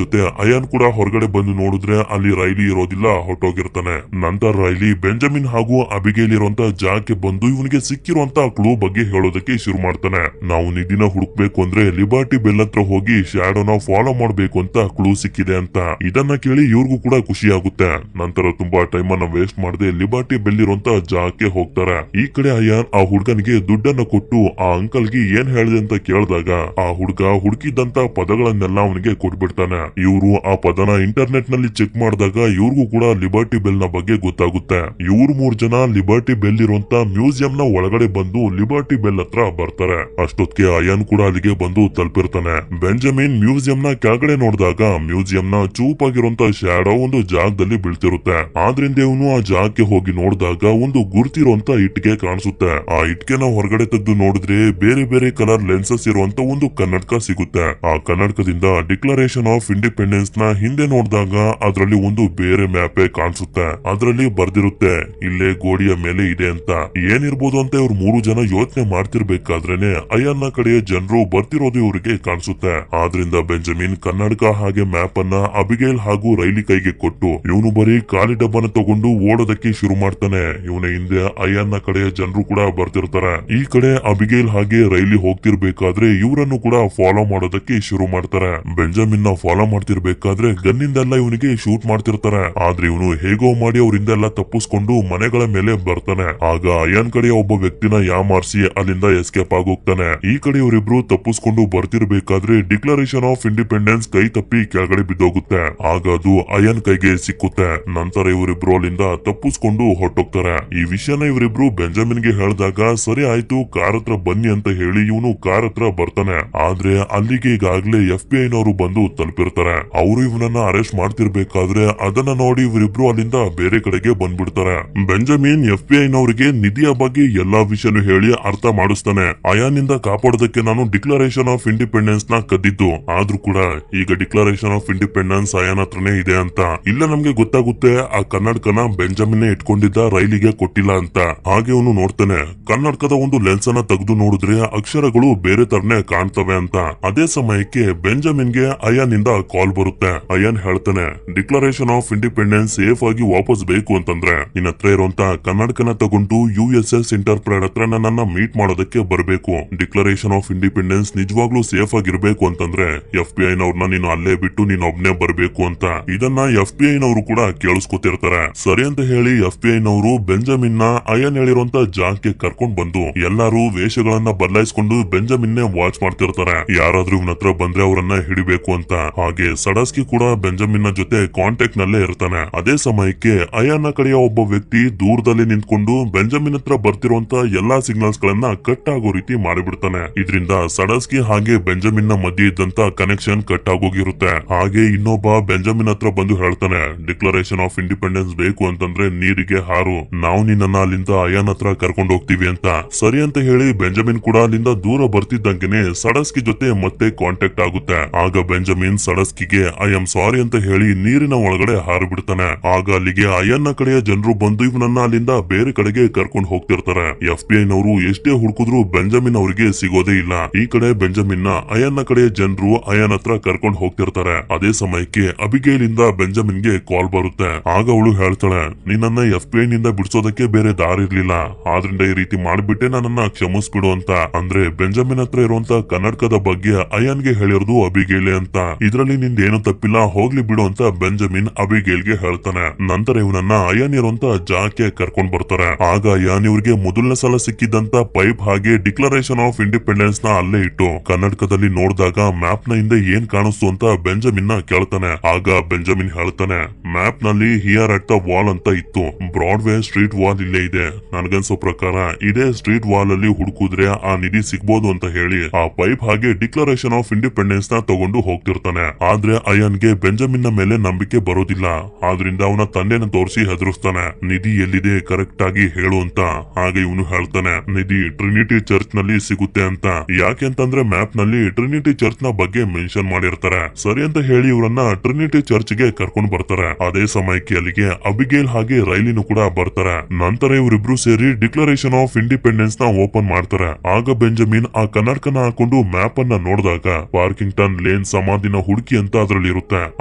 ಜೊತೆ ಅಯಾನ್ ಕೂಡ ಹೊರಗಡೆ ಬಂದು ನೋಡಿದ್ರೆ ಅಲ್ಲಿ ರೈಲಿ ಇರೋದಿಲ್ಲ, ಹೊರಟೋಗಿರ್ತಾನೆ. ನಂತರ ರೈಲಿ ಬೆಂಜಮಿನ್ ಹಾಗೂ ಅಬಿಗೇಲ್ ಇರುವಂತ ಜಾಗಕ್ಕೆ ಬಂದು ಇವನಿಗೆ ಸಿಕ್ಕಿರುವಂತ ಕ್ಲೂ ಬಗ್ಗೆ ಹೇಳೋದಕ್ಕೆ ಶುರು ಮಾಡ್ತಾನೆ. ನಾವು ನಿಧಿನ ಹುಡುಕ್ಬೇಕು ಅಂದ್ರೆ ಲಿಬರ್ಟಿ ಬೆಲ್ ಹತ್ರ ಹೋಗಿ ಶ್ಯಾಡೋನ ಫಾಲೋ ಮಾಡ್ಬೇಕು ಅಂತ ಕ್ಲೂ ಸಿಕ್ಕಿದೆ ಅಂತ. ಇದನ್ನ ಕೇಳಿ ಇವ್ರಿಗೂ ಕೂಡ ಖುಷಿ ಆಗುತ್ತೆ. ನಂತರ ತುಂಬಾ ಟೈಮ್ ಅನ್ನ ವೇಸ್ಟ್ ಮಾಡದೆ ಲಿಬರ್ಟಿ ಬೆಲ್ ಇರುವಂತ ಜಾಗಕ್ಕೆ ಹೋಗ್ತಾರೆ. ಈ ಕಡೆ ಅಯಾನ್ ಆ ಹುಡುಗನಿಗೆ ದುಡ್ಡನ್ನ ಕೊಟ್ಟು ಆ ಅಂಕಲ್ಗೆ ಏನ್ ಹೇಳಿದೆ ಅಂತ ಕೇಳಿದಾಗ ಆ ಹುಡುಗ ಹುಡುಕಿದಂತ ಪದಗಳನ್ನೆಲ್ಲ ಅವನಿಗೆ ಕೊಟ್ಬಿಡ್ತಾನೆ. ಇವರು ಆ ಪದನ ಇಂಟರ್ನೆಟ್ ನಲ್ಲಿ ಚೆಕ್ ಮಾಡಿದಾಗ ಇವ್ರಿಗೂ ಕೂಡ ಲಿಬರ್ಟಿ ಬೆಲ್ ನ ಬಗ್ಗೆ ಗೊತ್ತಾಗುತ್ತೆ. ಇವ್ರು 3 ಜನ ಲಿಬರ್ಟಿ ಬೆಲ್ ಇರುವಂತ ಮ್ಯೂಸಿಯಂ ನ ಒಳಗಡೆ ಬಂದು ಲಿಬರ್ಟಿ ಬೆಲ್ ಹತ್ರ ಬರ್ತಾರೆ. ಅಷ್ಟೊತ್ತಿಗೆ ಅಯಾನ್ ಕೂಡ ಅಲ್ಲಿಗೆ ಬಂದು ತಲುಪಿರ್ತಾನೆ. ಬೆಂಜಮಿನ್ ಮ್ಯೂಸಿಯಂ ನ ಕೆಳಗಡೆ ನೋಡಿದಾಗ ಮ್ಯೂಸಿಯಂ ನ ಚೂಪಾಗಿರುವಂತ ಶ್ಯಾಡೋ ಒಂದು ಜಾಗದಲ್ಲಿ ಬೀಳ್ತಿರುತ್ತೆ. ಆದ್ರಿಂದ ಇವನು ಆ ಜಾಗಕ್ಕೆ ಹೋಗಿ ನೋಡಿದಾಗ ಒಂದು ಗುರ್ತಿರುವಂತ ಇಟ್ಗೆ ಕಾಣಿಸುತ್ತೆ. ಆ ಇಟ್ಗೆನ ಹೊರಗಡೆ ತೆಗೆದು ನೋಡಿದ್ರೆ ಬೇರೆ ಬೇರೆ ಕಲರ್ ಲೆನ್ಸಸ್ ಇರುವಂತ ಒಂದು ಕನ್ನಡಕ ಸಿಗುತ್ತೆ. ಆ ಕನ್ನಡಕದಿಂದ ಡಿಕ್ಲರೇಷನ್ ಆಫ್ ಇಂಡಿಪೆಂಡೆನ್ಸ್ ನ ಹಿಂದೆ ನೋಡಿದಾಗ ಅದರಲ್ಲಿ ಒಂದು ಬೇರೆ ಮ್ಯಾಪೇ ಕಾಣಿಸುತ್ತೆ. ಅದರಲ್ಲಿ ಬರ್ದಿರುತ್ತೆ ಇಲ್ಲೇ ಗೋಡಿಯ ಮೇಲೆ ಇದೆ ಅಂತ. ಏನಿರ್ಬೋದು ಅಂತ ಇವ್ರು 3 ಜನ ಯೋಚನೆ ಮಾಡ್ತಿರ್ಬೇಕಾದ್ರೇನೆ ಅಯಾನ್ ನ ಕಡೆಯ ಜನರು ಬರ್ತಿರೋದು ಇವರಿಗೆ ಕಾಣಿಸುತ್ತೆ. ಆದ್ರಿಂದ ಬೆಂಜಮಿನ್ ಕನ್ನಡಕ ಹಾಗೆ ಮ್ಯಾಪ್ ಅನ್ನ ಅಬಿಗೇಲ್ ಹಾಗೂ ರೈಲಿ ಕೈಗೆ ಕೊಟ್ಟು ಇವನು ಬರೀ ಖಾಲಿ ಡಬ್ಬನ ತಗೊಂಡು ಓಡೋದಕ್ಕೆ ಶುರು ಮಾಡ್ತಾನೆ. ಇವನ ಹಿಂದೆ ಅಯಾನ್ ನ ಕಡೆಯ ಜನರು ಕೂಡ ಬರ್ತಿರ್ತಾರೆ. ಈ ಕಡೆ ಅಬಿಗೇಲ್ ಹಾಗೆ ರೈಲಿ ಹೋಗ್ತಿರ್ಬೇಕಾದ್ರೆ ಇವರನ್ನು ಕೂಡ ಫಾಲೋ ಮಾಡೋದಕ್ಕೆ ಶುರು ಮಾಡ್ತಾರೆ. ಬೆಂಜಮಿನ್ ನ ಫಾಲೋ ಮಾಡ್ತಿರ್ಬೇಕಾದ್ರೆ ಗನ್ನಿಂದೆಲ್ಲ ಇವನಿಗೆ ಶೂಟ್ ಮಾಡ್ತಿರ್ತಾರೆ. ಆದ್ರೆ ಇವನು ಹೇಗೋ ಮಾಡಿ ಅವರಿಂದೆಲ್ಲ ತಪ್ಪಿಸ್ಕೊಂಡು ಮನೆಗಳ ಮೇಲೆ ಬರ್ತಾನೆ. ಆಗ ಅಯಾನ್ ಕಡೆಯ ಒಬ್ಬ ವ್ಯಕ್ತಿನ ಯಾಮಾರಿಸಿ ಅಲ್ಲಿಂದ ಎಸ್ಕೇಪ್ ಆಗೋಗ್ತಾನೆ. ಈ ಕಡೆ ಇವರಿಬ್ರು ತಪ್ಪಿಸ್ಕೊಂಡು ಬರ್ತಿರ್ಬೇಕಾದ್ರೆ ಡಿಕ್ಲರೇಷನ್ ಆಫ್ ಇಂಡಿಪೆಂಡೆನ್ಸ್ ಕೈ ತಪ್ಪಿ ಕೆಳಗಡೆ ಬಿದ್ದೋಗುತ್ತೆ. ಆಗ ಅದು ಅಯಾನ್ ಕೈಗೆ ಸಿಕ್ಕುತ್ತೆ. ನಂತರ ಇವರಿಬ್ರು ಅಲ್ಲಿಂದ ತಪ್ಪಿಸ್ಕೊಂಡು ಹೊರಟೋಗ್ತಾರೆ. ಈ ವಿಷಯನ ಇವರಿಬ್ರು ಬೆಂಜಮಿನ್ ಗೆ ಹೇಳಿದಾಗ ಸರಿ ಆಯ್ತು, ಕಾರ್ ಹತ್ರ ಬನ್ನಿ ಅಂತ ಹೇಳಿ ಇವನು ಕಾರ್ ಹತ್ರ ಬರ್ತಾನೆ. ಆದ್ರೆ ಅಲ್ಲಿಗೆ ಈಗಾಗ್ಲೇ FBI ನವರು ಬಂದು ತಲುಪಿರ್ತಾರೆ. ಅವರು ಇವನನ್ನ ಅರೆಸ್ಟ್ ಮಾಡ್ತಿರ್ಬೇಕಾದ್ರೆ ಅದನ್ನ ನೋಡಿ ಇವರಿಬ್ರು ಅಲ್ಲಿಂದ ಬೇರೆ ಕಡೆಗೆ ಬಂದ್ಬಿಡ್ತಾರೆ. ಬೆಂಜಮಿನ್ FBI ನವರಿಗೆ ನಿಧಿಯ ಬಗ್ಗೆ ಎಲ್ಲಾ ವಿಷಯನು ಹೇಳಿ ಅರ್ಥ ಮಾಡಿಸ್ತಾನೆ. ಅಯಾನ್ ಇಂದ ಕಾಪಾಡೋದಕ್ಕೆ ನಾನು ಡಿಕ್ಲರೇಷನ್ ಆಫ್ ಇಂಡಿಪೆಂಡೆನ್ಸ್ ನ ಕದ್ದಿದ್ದು, ಆದ್ರೂ ಕೂಡ ಈಗ ಡಿಕ್ಲರೇಷನ್ ಆಫ್ ಇಂಡಿಪೆಂಡೆನ್ಸ್ ಅಯಾನ್ ಹತ್ರನೇ ಇದೆ ಅಂತ. ಇಲ್ಲ ನಮ್ಗೆ ಗೊತ್ತಾಗುತ್ತೆ ಆ ಕನ್ನಡಕನ ಬೆಂಜಮಿನ್ ಇಟ್ಕೊಂಡಿದ್ದ ರೈಲಿಗೆ ಕೊಟ್ಟಿಲ್ಲ ಅಂತ. ಹಾಗೆ ಅವನು ನೋಡ್ತಾನೆ, ಕನ್ನಡಕದ ಒಂದು ಲೆನ್ಸ್ ಅನ್ನ ತೆಗೆದು ನೋಡಿದ್ರೆ ಅಕ್ಷರಗಳು ಬೇರೆ ತರನೇ ಕಾಣ್ತವೆ ಅಂತ. ಅದೇ ಸಮಯಕ್ಕೆ ಬೆಂಜಮಿನ್ ಗೆ ಅಯಾನ್ ಇಂದ ಕಾಲ್ ಬರುತ್ತೆ. ಅಯಾನ್ ಹೇಳ್ತಾನೆ, ಡಿಕ್ಲರೇಷನ್ ಆಫ್ ಇಂಡಿಪೆಂಡೆನ್ಸ್ ಸೇಫ್ ಆಗಿ ವಾಪಸ್ ಬೇಕು ಅಂತಂದ್ರೆ ನಿನ್ನ ಹತ್ರ ಇರುವಂತ ಕನ್ನಡಕನ ತಗೊಂಡು USS ಇಂಟರ್ಪ್ರೈಡ್ ಹತ್ರ ನನ್ನನ್ನ ಮೀಟ್ ಮಾಡೋದಕ್ಕೆ ಬರಬೇಕು. ಡಿಕ್ಲರೇಷನ್ ಆಫ್ ಇಂಡಿಪೆಂಡೆನ್ಸ್ ನಿಜವಾಗ್ಲೂ ಸೇಫ್ ಆಗಿರ್ಬೇಕು ಅಂತಂದ್ರೆ FBI ನವ್ರನ್ನ ನೀನು ಅಲ್ಲೇ ಬಿಟ್ಟು ನೀನ್ ಒಬ್ನೇ ಬರ್ಬೇಕು ಅಂತ. ಇದನ್ನ FBI ನವರು ಕೂಡ ಕೇಳಿಸ್ಕೊತಿರ್ತಾರೆ. ಸರಿ ಅಂತ ಹೇಳಿ FBI ನವರು ಬೆಂಜಮಿನ್ ನ ಅಯಾನ್ ಹೇಳಿರುವಂತ ಜಾಗಕ್ಕೆ ಕರ್ಕೊಂಡ್ ಬಂದು ಎಲ್ಲಾರು ವೇಷಗಳನ್ನ ಬದಲಾಯಿಸಿಕೊಂಡು ಬೆಂಜಮಿನ್ ವಾಚ್ ಮಾಡ್ತಿರ್ತಾರೆ. ಯಾರಾದ್ರೂ ಇವನ ಹತ್ರ ಬಂದ್ರೆ ಅವರನ್ನ ಹಿಡಿಬೇಕು ಅಂತ. ಹಾಗೆ ಸಡಸ್ಕಿ ಕೂಡ ಬೆಂಜಮಿನ್ ನ ಜೊತೆ ಕಾಂಟ್ಯಾಕ್ಟ್ ನಲ್ಲೇ ಇರ್ತಾನೆ. ಅದೇ ಸಮಯಕ್ಕೆ ಅಯಾನ್ ನ ಕಡೆಯ ಒಬ್ಬ ವ್ಯಕ್ತಿ ದೂರದಲ್ಲಿ ನಿಂತ್ಕೊಂಡು ಬೆಂಜಮಿನ್ ಹತ್ರ ಬರ್ತಿರುವಂತ ಎಲ್ಲಾ ಸಿಗ್ನಲ್ಸ್ ಗಳನ್ನ ಕಟ್ ಆಗೋ ರೀತಿ ಮಾಡಿಬಿಡ್ತಾನೆ. ಇದರಿಂದ ಸಡಸ್ಕಿ ಹಾಗೆ ಬೆಂಜಮಿನ್ ನ ಮಧ್ಯೆ ಇದ್ದಂತ ಕನೆಕ್ಷನ್ ಕಟ್ ಆಗೋಗಿರುತ್ತೆ. ಹಾಗೆ ಇನ್ನೊಬ್ಬ ಬೆಂಜಮಿನ್ ಹತ್ರ ಬಂದು ಹೇಳ್ತಾನೆ, ಡಿಕ್ಲರೇಷನ್ ಆಫ್ ಇಂಡಿಪೆಂಡೆನ್ಸ್ ಬೇಕು ಅಂತಂದ್ರೆ ನೀರಿಗೆ ಹಾರು, ನಾವು ನಿನ್ನ ಅಲ್ಲಿಂದ ಅಯಾನ್ ಹತ್ರ ಕರ್ಕೊಂಡು ಹೋಗ್ತೀವಿ ಅಂತ. ಸರಿ ಅಂತ ಹೇಳಿ ಬೆಂಜಮಿನ್ ಕೂಡ ಅಲ್ಲಿಂದ ದೂರ ಬರ್ತಿದ್ದಂಗೆನೆ ಸಡಸ್ಕಿ ಜೊತೆ ಮತ್ತೆ ಕಾಂಟ್ಯಾಕ್ಟ್ ಆಗುತ್ತೆ. ಆಗ ಬೆಂಜಮಿನ್ ಸಡಸ್ಕಿಗೆ ಐ ಆಮ್ ಸಾರಿ ಅಂತ ಹೇಳಿ ನೀರಿನ ಒಳಗಡೆ ಹಾರು ಬಿಡ್ತಾನೆ. ಆಗ ಅಲ್ಲಿಗೆ ಅಯಾನ್ ನ ಕಡೆಯ ಜನರು ಬಂದು ಇವನನ್ನ ಅಲ್ಲಿಂದ ಬೇರೆ ಕಡೆಗೆ ಕರ್ಕೊಂಡು ಹೋಗ್ತಿರ್ತಾರೆ. FBI ನವರು ಎಷ್ಟೇ ಹುಡುಕಿದ್ರು ಬೆಂಜಮಿನ್ ಅವರಿಗೆ ಸಿಗೋದೇ ಇಲ್ಲ. ಈ ಕಡೆ ಬೆಂಜಮಿನ್ ನ ಅಯಾನ್ ನ ಕಡೆಯ ಜನರು ಅಯಾನ್ ಹತ್ರ ಕರ್ಕೊಂಡು ಹೋಗ್ತಿರ್ತಾರೆ. ಅದೇ ಸಮಯಕ್ಕೆ ಅಬಿಗೇಲ್ ಇಂದ ಬೆಂಜಮಿನ್ ಗೆ ಕಾಲ್ ಬರುತ್ತೆ. ಆಗ ಅವಳು ಹೇಳ್ತಾಳೆ, ನಿನ್ನನ್ನ FBI ನಿಂದ ಬಿಡಿಸೋದಕ್ಕೆ ಬೇರೆ ದಾರಿ ಇರ್ಲಿಲ್ಲ, ಆದ್ರಿಂದ ಈ ರೀತಿ ಮಾಡ್ಬಿಟ್ಟೆ ನನ್ನನ್ನ ಕ್ಷಮಿಸ್ಬಿಡು ಅಂತ. ಅಂದ್ರೆ ಬೆಂಜಮಿನ್ ಹತ್ರ ಇರುವಂತ ಕನ್ನಡಕದ ಬಗ್ಗೆ ಅಯಾನ್ ಗೆ ಹೇಳಿರೋದು ಅಬಿಗೇಲೆ ಅಂತ. ಇದ್ರಲ್ಲಿ ನಿಂದೇನು ತಪ್ಪಿಲ್ಲ, ಹೋಗ್ಲಿ ಬಿಡು ಅಂತ ಬೆಂಜಮಿನ್ ಅಬಿಗೇಲ್ ಗೆ ಹೇಳ್ತಾನೆ. ನಂತರ ಇವನನ್ನ ಅಯಾನ್ ಇರುವಂತ ಜಾಗಕ್ಕೆ ಕರ್ಕೊಂಡ್ ಬರ್ತಾರೆ. ಆಗ ಅಯಾನ್ ಇವ್ರಿಗೆ ಮೊದಲನೇ ಸಲ ಸಿಕ್ಕಿದ್ದಂತ ಪೈಪ್ ಹಾಗೆ ಡಿಕ್ಲರೇಷನ್ ಆಫ್ ಇಂಡಿಪೆಂಡೆನ್ಸ್ ನ ಅಲ್ಲೇ ಇಟ್ಟು ಕನ್ನಡಕದಲ್ಲಿ ನೋಡಿದಾಗ ಮ್ಯಾಪ್ ನ ಹಿಂದೆ ಏನ್ ಕಾಣಿಸ್ತು ಅಂತ ಬೆಂಜಮಿನ್ ನ ಕೇಳ್ತಾನೆ. ಆಗ ಬೆಂಜಮಿನ್ ಹೇಳ್ತಾನೆ, ಮ್ಯಾಪ್ ನಲ್ಲಿ ಹಿಯರ್ ಅಟ್ ದ ವಾಲ್ ಅಂತ ಇತ್ತು, ಬ್ರಾಡ್ವೇ ಸ್ಟ್ರೀಟ್ ವಾಲ್ ಇಲ್ಲೇ ಇದೆ. ನನ್ಗನ್ಸೋ ಪ್ರಕಾರ ಇದೇ ಸ್ಟ್ರೀಟ್ ವಾಲ್ ಅಲ್ಲಿ ಹುಡುಕಿದ್ರೆ ಆ ನಿಧಿ ಸಿಗ್ಬೋದು ಅಂತ ಹೇಳಿ ಆ ಪೈಪ್ ಹಾಗೆ ಡಿಕ್ಲರೇಷನ್ ಆಫ್ ಇಂಡಿಪೆಂಡೆನ್ಸ್ ನ ತಗೊಂಡು ಹೋಗ್ತಿರ್ತಾನೆ. ಆದ್ರೆ ಅಯಾನ್ಗೆ ಬೆಂಜಮಿನ್ ನ ಮೇಲೆ ನಂಬಿಕೆ ಬರೋದಿಲ್ಲ. ಆದ್ರಿಂದ ಅವನ ತಂದೆನ ತೋರಿಸಿ ಹೆದರಿಸ್ತಾನೆ. ನಿಧಿ ಎಲ್ಲಿದೆ ಕರೆಕ್ಟ್ ಆಗಿ ಹೇಳು ಅಂತ. ಹಾಗೆ ಇವನು ಹೇಳ್ತಾನೆ ನಿಧಿ ಟ್ರಿನಿಟಿ ಚರ್ಚ್ ನಲ್ಲಿ ಸಿಗುತ್ತೆ ಅಂತ. ಯಾಕೆಂತಂದ್ರೆ ಮ್ಯಾಪ್ ನಲ್ಲಿ ಟ್ರಿನಿಟಿ ಚರ್ಚ್ ನ ಬಗ್ಗೆ ಮೆನ್ಷನ್ ಮಾಡಿರ್ತಾರೆ. ಸರಿ ಅಂತ ಹೇಳಿ ಇವರನ್ನ ಟ್ರಿನಿಟಿ ಚರ್ಚ್ ಗೆ ಕರ್ಕೊಂಡು ಬರ್ತಾರೆ. ಅದೇ ಸಮಯಕ್ಕೆ ಅಲ್ಲಿಗೆ ಅಬಿಗೇಲ್ ಹಾಗೆ ರೈಲಿನೂ ಕೂಡ ಬರ್ತಾರೆ. ನಂತರ ಇವರಿಬ್ರು ಸೇರಿ ಡಿಕ್ಲರೇಷನ್ ಆಫ್ ಇಂಡಿಪೆಂಡೆನ್ಸ್ ನ ಓಪನ್ ಮಾಡ್ತಾರೆ. ಆಗ ಬೆಂಜಮಿನ್ ಆ ಕನ್ನಡಕನ ಹಾಕೊಂಡು ಮ್ಯಾಪ್ ಅನ್ನ ನೋಡಿದಾಗ ಪಾರ್ಕಿಂಗ್ಟನ್ ಲೇನ್ ಸಮಾಧಿನ ಹುಡುಕಿ ಅಂತ ಅದ್ರಲ್ಲಿ ಇರುತ್ತೆ.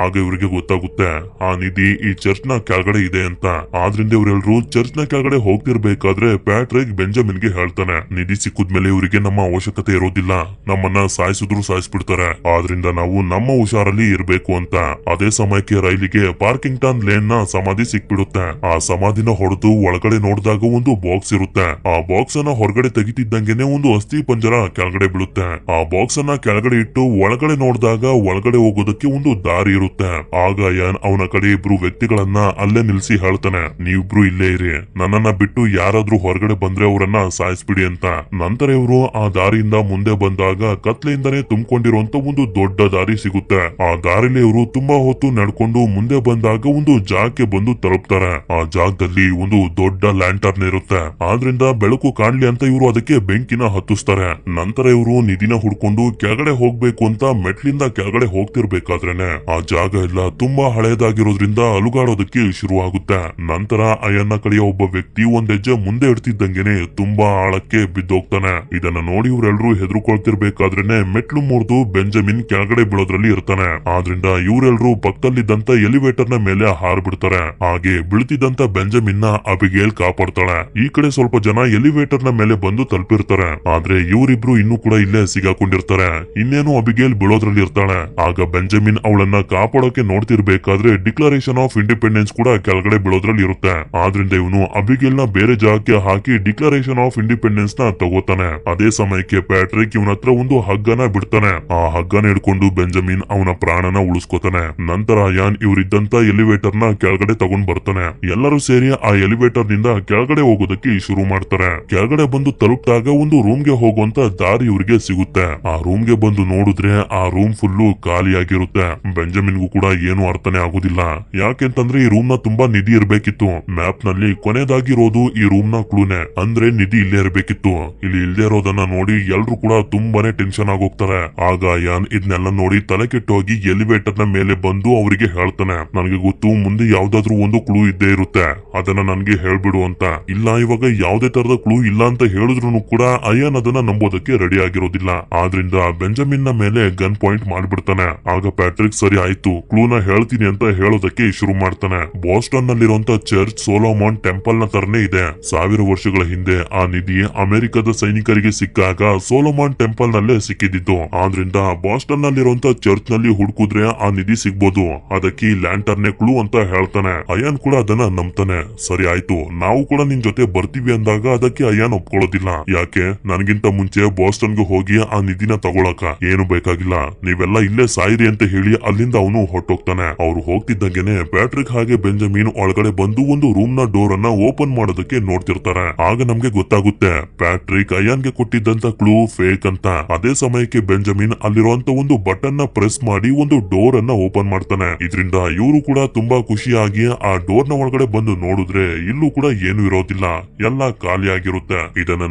ಆಗ ಇವರಿಗೆ ಗೊತ್ತಾಗುತ್ತೆ ಆ ನಿಧಿ ಈ ಚರ್ಚ್ ನ ಕೆಳಗಡೆ ಇದೆ ಅಂತ. ಆದ್ರಿಂದ ಇವರೆಲ್ಲರೂ ಚರ್ಚ್ ನ ಕೆಳಗಡೆ ಹೋಗ್ತಿರ್ಬೇಕಾದ್ರೆ ಪ್ಯಾಟ್ರಿಕ್ ಬೆಂಜಮಿನ್ ಗೆ ಹೇಳ್ತಾನೆ ನಿಧಿ ಸಿಕ್ಕಿದ್ಮೇಲೆ ಇವರಿಗೆ ನಮ್ಮ ಅವಶ್ಯಕತೆ ಇರೋದಿಲ್ಲ, ನಮ್ಮನ್ನ ಸಾಯಿಸಿದ್ರು ಸಾಯಿಸ್ಬಿಡ್ತಾರೆ. ಆದ್ರಿಂದ ನಾವು ನಮ್ಮ ಹುಷಾರಲ್ಲಿ ಇರ್ಬೇಕು ಅಂತ. ಅದೇ ಸಮಯಕ್ಕೆ ರೈಲಿಗೆ ಪಾರ್ಕಿಂಗ್ಟನ್ ಲೇನ್ ನ ಸಮಾಧಿ ಸಿಕ್ಬಿಡುತ್ತೆ. ಆ ಸಮಾಧಿನ ಹೊಡೆದು ಒಳಗಡೆ ನೋಡಿದಾಗ ಒಂದು ಬಾಕ್ಸ್ ಇರುತ್ತೆ. ಆ ಬಾಕ್ಸ್ ಅನ್ನ ಹೊರಗಡೆ ತೆಗಿತಿದ್ದಂಗೆನೆ ಒಂದು ಅಸ್ಥಿ ಪಂಜರ ಕೆಳಗಡೆ ಬೀಳುತ್ತೆ. ಆ ಬಾಕ್ಸ್ ಅನ್ನ ಕೆಳಗಡೆ ಇಟ್ಟು ಒಳಗಡೆ ನೋಡಿದಾಗ ಒಳಗಡೆ ಹೋಗೋದಕ್ಕೆ ಒಂದು ದಾರಿ ಇರುತ್ತೆ. ಆಗ ಯಾನ್ ಅವನ ಕಡೆ ಇಬ್ರು ವ್ಯಕ್ತಿಗಳನ್ನ ಅಲ್ಲೇ ನಿಲ್ಸಿ ಹೇಳ್ತಾನೆ ನೀವಿಬ್ರು ಇಲ್ಲೇ ಇರಿ, ನನ್ನನ್ನ ಬಿಟ್ಟು ಯಾರಾದ್ರೂ ಹೊರಗಡೆ ಬಂದ್ರೆ ಅವರನ್ನ ಸಾಯಿಸ್ಬಿಡಿ ಅಂತ. ನಂತರ ಇವರು ಆ ದಾರಿಯಿಂದ ಮುಂದೆ ಬಂದಾಗ ಕತ್ಲೆಯಿಂದಾನೇ ತುಂಬಿಕೊಂಡಿರುವಂತ ಒಂದು ದೊಡ್ಡ ದಾರಿ ಸಿಗುತ್ತೆ. ಆ ದಾರಿಲಿ ಇವರು ತುಂಬಾ ಹೊತ್ತು ನಡ್ಕೊಂಡು ಮುಂದೆ ಬಂದಾಗ ಒಂದು ಜಾಗಕ್ಕೆ ಬಂದು ತಲುಪ್ತಾರೆ. ಆ ಜಾಗದಲ್ಲಿ ಒಂದು ದೊಡ್ಡ ಲ್ಯಾಂಟರ್ನ್ ಇರುತ್ತೆ. ಆದ್ರಿಂದ ಬೆಳಕು ಕಾಣ್ಲಿ ಅಂತ ಇವರು ಅದಕ್ಕೆ ಬೆಂಕಿನ ಹತ್ತಿಸ್ತಾರೆ. ನಂತರ ಇವರು ನಿಧಿನ ಹುಡ್ಕೊಂಡು ಕೆಳಗಡೆ ಹೋಗ್ಬೇಕು ಅಂತ ಮೆಟ್ಲಿಂದ ಕೆಳಗಡೆ ಹೋಗ್ತಿರ್ಬೇಕಾದ್ರೇನೆ ಆ ಜಾಗ ಎಲ್ಲ ತುಂಬಾ ಹಳೇದಾಗಿರೋದ್ರಿಂದ ಅಲುಗಾಡೋದಕ್ಕೆ ಶುರುವಾಗುತ್ತೆ. ನಂತರ ಅಯ್ಯನ್ನ ಕಡೆಯ ಒಬ್ಬ ವ್ಯಕ್ತಿ ಒಂದ್ ಹೆಜ್ಜೆ ಮುಂದೆ ಇಡ್ತಿದ್ದಂಗೆನೆ ತುಂಬಾ ಆಳಕ್ಕೆ ಬಿದ್ದೋಗ್ತಾನೆ. ಇದನ್ನ ನೋಡಿ ಇವರೆಲ್ಲರೂ ಹೆದರ್ಕೊಳ್ತಿರ್ಬೇಕಾದ್ರೇನೆ ಮೆಟ್ಲು ಮುರಿದು ಬೆಂಜಮಿನ್ ಕೆಳಗಡೆ ಬೀಳೋದ್ರಲ್ಲಿ ಇರ್ತಾನೆ. ಆದ್ರಿಂದ ಇವರೆಲ್ಲರೂ ಪಕ್ಕದಲ್ಲಿದ್ದಂತ ಎಲಿವೇಟರ್ ನ ಮೇಲೆ ಹಾರ್ಬಿಡ್ತಾರೆ. ಹಾಗೆ ಬೀಳ್ತಿದ್ದಂತ ಬೆಂಜಮಿನ್ ನ ಅಬಿಗೇಲ್ ಕಾಪಾಡ್ತಾಳೆ. ಈ ಕಡೆ ಸ್ವಲ್ಪ ಜನ ಎಲಿವೇಟರ್ ನ ಮೇಲೆ ಬಂದು ತಲುಪಿರ್ತಾರೆ. ಆದ್ರೆ ಇವರಿಬ್ರು ಇನ್ನೂ ಕೂಡ ಇಲ್ಲೇ ಸಿಗಾಕೊಂಡಿರ್ತಾರೆ. ಇನ್ನೇನು ಅಬಿಗೇಲ್ ಬೀಳೋದ್ರಲ್ಲಿ ಇರ್ತಾಳೆ. ಆಗ ಬೆಂಜಮಿನ್ ಅವಳನ್ನ ಕಾಪಾಡೋಕೆ ನೋಡ್ತಿರ್ಬೇಕಾದ್ರೆ ಡಿಕ್ಲರೇಷನ್ ಆಫ್ ಇಂಡಿಪೆಂಡೆನ್ಸ್ ಕೂಡ ಕೆಳಗಡೆ ಬೀಳೋದ್ರಲ್ಲಿ ಇರುತ್ತೆ. ಆದ್ರಿಂದ ಇವನು ಅಬಿಗೇಲ್ ನ ಬೇರೆ ಜಾಗಕ್ಕೆ ಹಾಕಿ ಡಿಕ್ಲರೇಷನ್ ಆಫ್ ಇಂಡಿಪೆಂಡೆನ್ಸ್ ನ ತಗೋತಾನೆ. ಅದೇ ಸಮಯಕ್ಕೆ ಪ್ಯಾಟ್ರಿಕ್ ಇವನ ಹತ್ರ ಒಂದು ಹಗ್ಗನ ಬಿಡ್ತಾನೆ. ಆ ಹಗ್ಗನ ಹಿಡ್ಕೊಂಡು ಬೆಂಜಮಿನ್ ಅವನ ಪ್ರಾಣನ ಉಳಿಸ್ಕೋತಾನೆ. ನಂತರ ಯಾನ್ ಇವರಿದ್ದಂತ ಎಲಿವೇಟರ್ ನ ಕೆಳಗಡೆ ತಗೊಂಡ್ ಬರ್ತಾನೆ. ಎಲ್ಲರೂ ಸೇರಿ ಆ ಎಲಿವೇಟರ್ ನಿಂದ ಕೆಳಗಡೆ ಹೋಗೋದಕ್ಕೆ ಶುರು ಮಾಡ್ತಾರೆ. ಕೆಳಗಡೆ ಬಂದು ತಲುಪಿದಾಗ ಒಂದು ರೂಮ್ ಗೆ ಹೋಗುವಂತ ದಾರಿ ಇವರಿಗೆ ಸಿಗುತ್ತೆ. ಆ ರೂಮ್ ಗೆ ಬಂದು ನೋಡಿದ್ರೆ ಆ ರೂಮ್ ಫುಲ್ಲು ಖಾಲಿಯಾಗಿರುತ್ತೆ. ಬೆಂಜಮಿನ್ಗೂ ಕೂಡ ಏನು ಅರ್ಥನೇ ಆಗುದಿಲ್ಲ. ಯಾಕೆಂತಂದ್ರೆ ಈ ರೂಮ್ ನ ತುಂಬಾ ನಿಧಿ ಇರ್ಬೇಕಿತ್ತು. ಮ್ಯಾಪ್ ನಲ್ಲಿ ಕೊನೆದಾಗಿರೋದು ಈ ರೂಮ್ ನ ಕ್ಲೂನೆ. ಅಂದ್ರೆ ನಿಧಿ ಇಲ್ಲೇ ಇರ್ಬೇಕಿತ್ತು. ಇಲ್ಲಿ ಇಲ್ಲದೆ ಇರೋದನ್ನ ನೋಡಿ ಎಲ್ರು ಕೂಡ ತುಂಬಾನೇ ಟೆನ್ಷನ್ ಆಗೋಗ್ತಾರೆ. ಆಗ ಯಾನ್ ಇದನ್ನೆಲ್ಲ ನೋಡಿ ತಲೆ ಕೆಟ್ಟೋಗಿ ಎಲಿವೇಟರ್ ನ ಮೇಲೆ ಬಂದು ಅವರಿಗೆ ಹೇಳ್ತಾನೆ ನನಗೆ ಗೊತ್ತು ಮುಂದೆ ಯಾವ್ದಾದ್ರು ಒಂದು ಕ್ಲೂ ಇದ್ದೇ ಇರುತ್ತೆ, ಅದನ್ನ ನನ್ಗೆ ಹೇಳ್ಬಿಡು ಅಂತ. ಇಲ್ಲ ಇವಾಗ ಯಾವ್ದೇ ತರದ ಕ್ಲೂ ಇಲ್ಲ ಅಂತ ಹೇಳಿದ್ರು ಕೂಡ ಅಯಾನ್ ಅದನ್ನ ನಂಬೋದಕ್ಕೆ ರೆಡಿ ಆಗಿರೋದಿಲ್ಲ. ಆದ್ರಿಂದ ಬೆಂಜಮಿನ್ ನ ಮೇಲೆ ಗನ್ ಪಾಯಿಂಟ್ ಮಾಡ್ಬಿಡ್ತಾನೆ. ಆಗ ಪ್ಯಾಟ್ರಿಕ್ ಸರಿ ಆಯ್ತು ಕ್ಲೂನ ಹೇಳ್ತೀನಿ ಅಂತ ಹೇಳೋದಕ್ಕೆ ಶುರು ಮಾಡ್ತಾನೆ. ಬೋಸ್ಟನ್ ನಲ್ಲಿರುವಂತ ಚರ್ಚ್ ಸೋಲೋಮಾನ್ ಟೆಂಪಲ್ ನ ತರನೇ ಇದೆ. 1000 ವರ್ಷಗಳ ಹಿಂದೆ ಆ ನಿಧಿ ಅಮೆರಿಕದ ಸೈನಿಕರಿಗೆ ಸಿಕ್ಕಾಗ ಸೋಲೋಮಾನ್ ಟೆಂಪಲ್ ನಲ್ಲೇ ಸಿಕ್ಕಿದ್ದು. ಆದ್ರಿಂದ ಬಾಸ್ಟನ್ ನಲ್ಲಿರುವಂತ ಚರ್ಚ್ ನಲ್ಲಿ ಹುಡುಕಿದ್ರೆ ಆ ನಿಧಿ ಸಿಗ್ಬೋದು. ಅದಕ್ಕೆ ಈ ಲ್ಯಾಂಟರ್ನೆ ಕ್ಲೂ ಅಂತ ಹೇಳ್ತಾನೆ. ಅಯಾನ್ ಕೂಡ ಅದನ್ನ ನಂಬ್ತಾನೆ. ಸರಿ ಆಯ್ತು ನಾವು ಕೂಡ ನಿನ್ ಜೊತೆ ಬರ್ತೀವಿ ಅಂದಾಗ ಅದಕ್ಕೆ ಅಯಾನ್ ಒಪ್ಕೊಳ್ಳೋದಿಲ್ಲ. ಯಾಕೆ ನನಗಿಂತ ಮುಂಚೆ ಬಾಸ್ಟನ್ ಗೆ ಹೋಗಿ ಆ ನಿಧಿನ ತಗೊಳಕ ಏನು ಬೇಕಾಗಿಲ್ಲ, ನೀವೆಲ್ಲ ಇಲ್ಲೇ ಸಾಯಿರಿ ಅಂತ ಹೇಳಿ ಅಲ್ಲಿಂದ ಅವನು ಹೊರಟೋಗ್ತಾನೆ. ಅವ್ರು ಹೋಗ್ತಿದ್ದಂಗೆನೆ ಪ್ಯಾಟ್ರಿಕ್ ಹಾಗೆ ಬೆಂಜಮಿನ್ ಒಳಗಡೆ ಬಂದು ಒಂದು ರೂಮ್ ನ ಡೋರ್ ಅನ್ನ ಓಪನ್ ಮಾಡೋದಕ್ಕೆ ನೋಡ್ತಿರ್ತಾರೆ. ಆಗ ನಮ್ಗೆ ಗೊತ್ತಾಗುತ್ತೆ ಪ್ಯಾಟ್ರಿಕ್ ಅಯಾನ್ ಗೆ ಕೊಟ್ಟಿದ್ದಂತ ಕ್ಲೂ ಫೇಕ್ ಅಂತ. ಅದೇ ಸಮಯಕ್ಕೆ ಬೆಂಜಮಿನ್ ಅಲ್ಲಿರುವಂತ ಒಂದು ಬಟನ್ ನ ಪ್ರೆಸ್ ಮಾಡಿ ಒಂದು ಡೋರ್ ಅನ್ನ ಓಪನ್ ಮಾಡ್ತಾನೆ. ಇದರಿಂದ ಇವರು ಕೂಡ ತುಂಬಾ ಖುಷಿಯಾಗಿ ಆ ಡೋರ್ ನ ಒಳಗಡೆ ಬಂದು ನೋಡಿದ್ರೆ ಇಲ್ಲೂ ಕೂಡ ಏನು ಇರೋದಿಲ್ಲ, ಎಲ್ಲ ಖಾಲಿ ಆಗಿರುತ್ತೆ. ಇದನ್ನ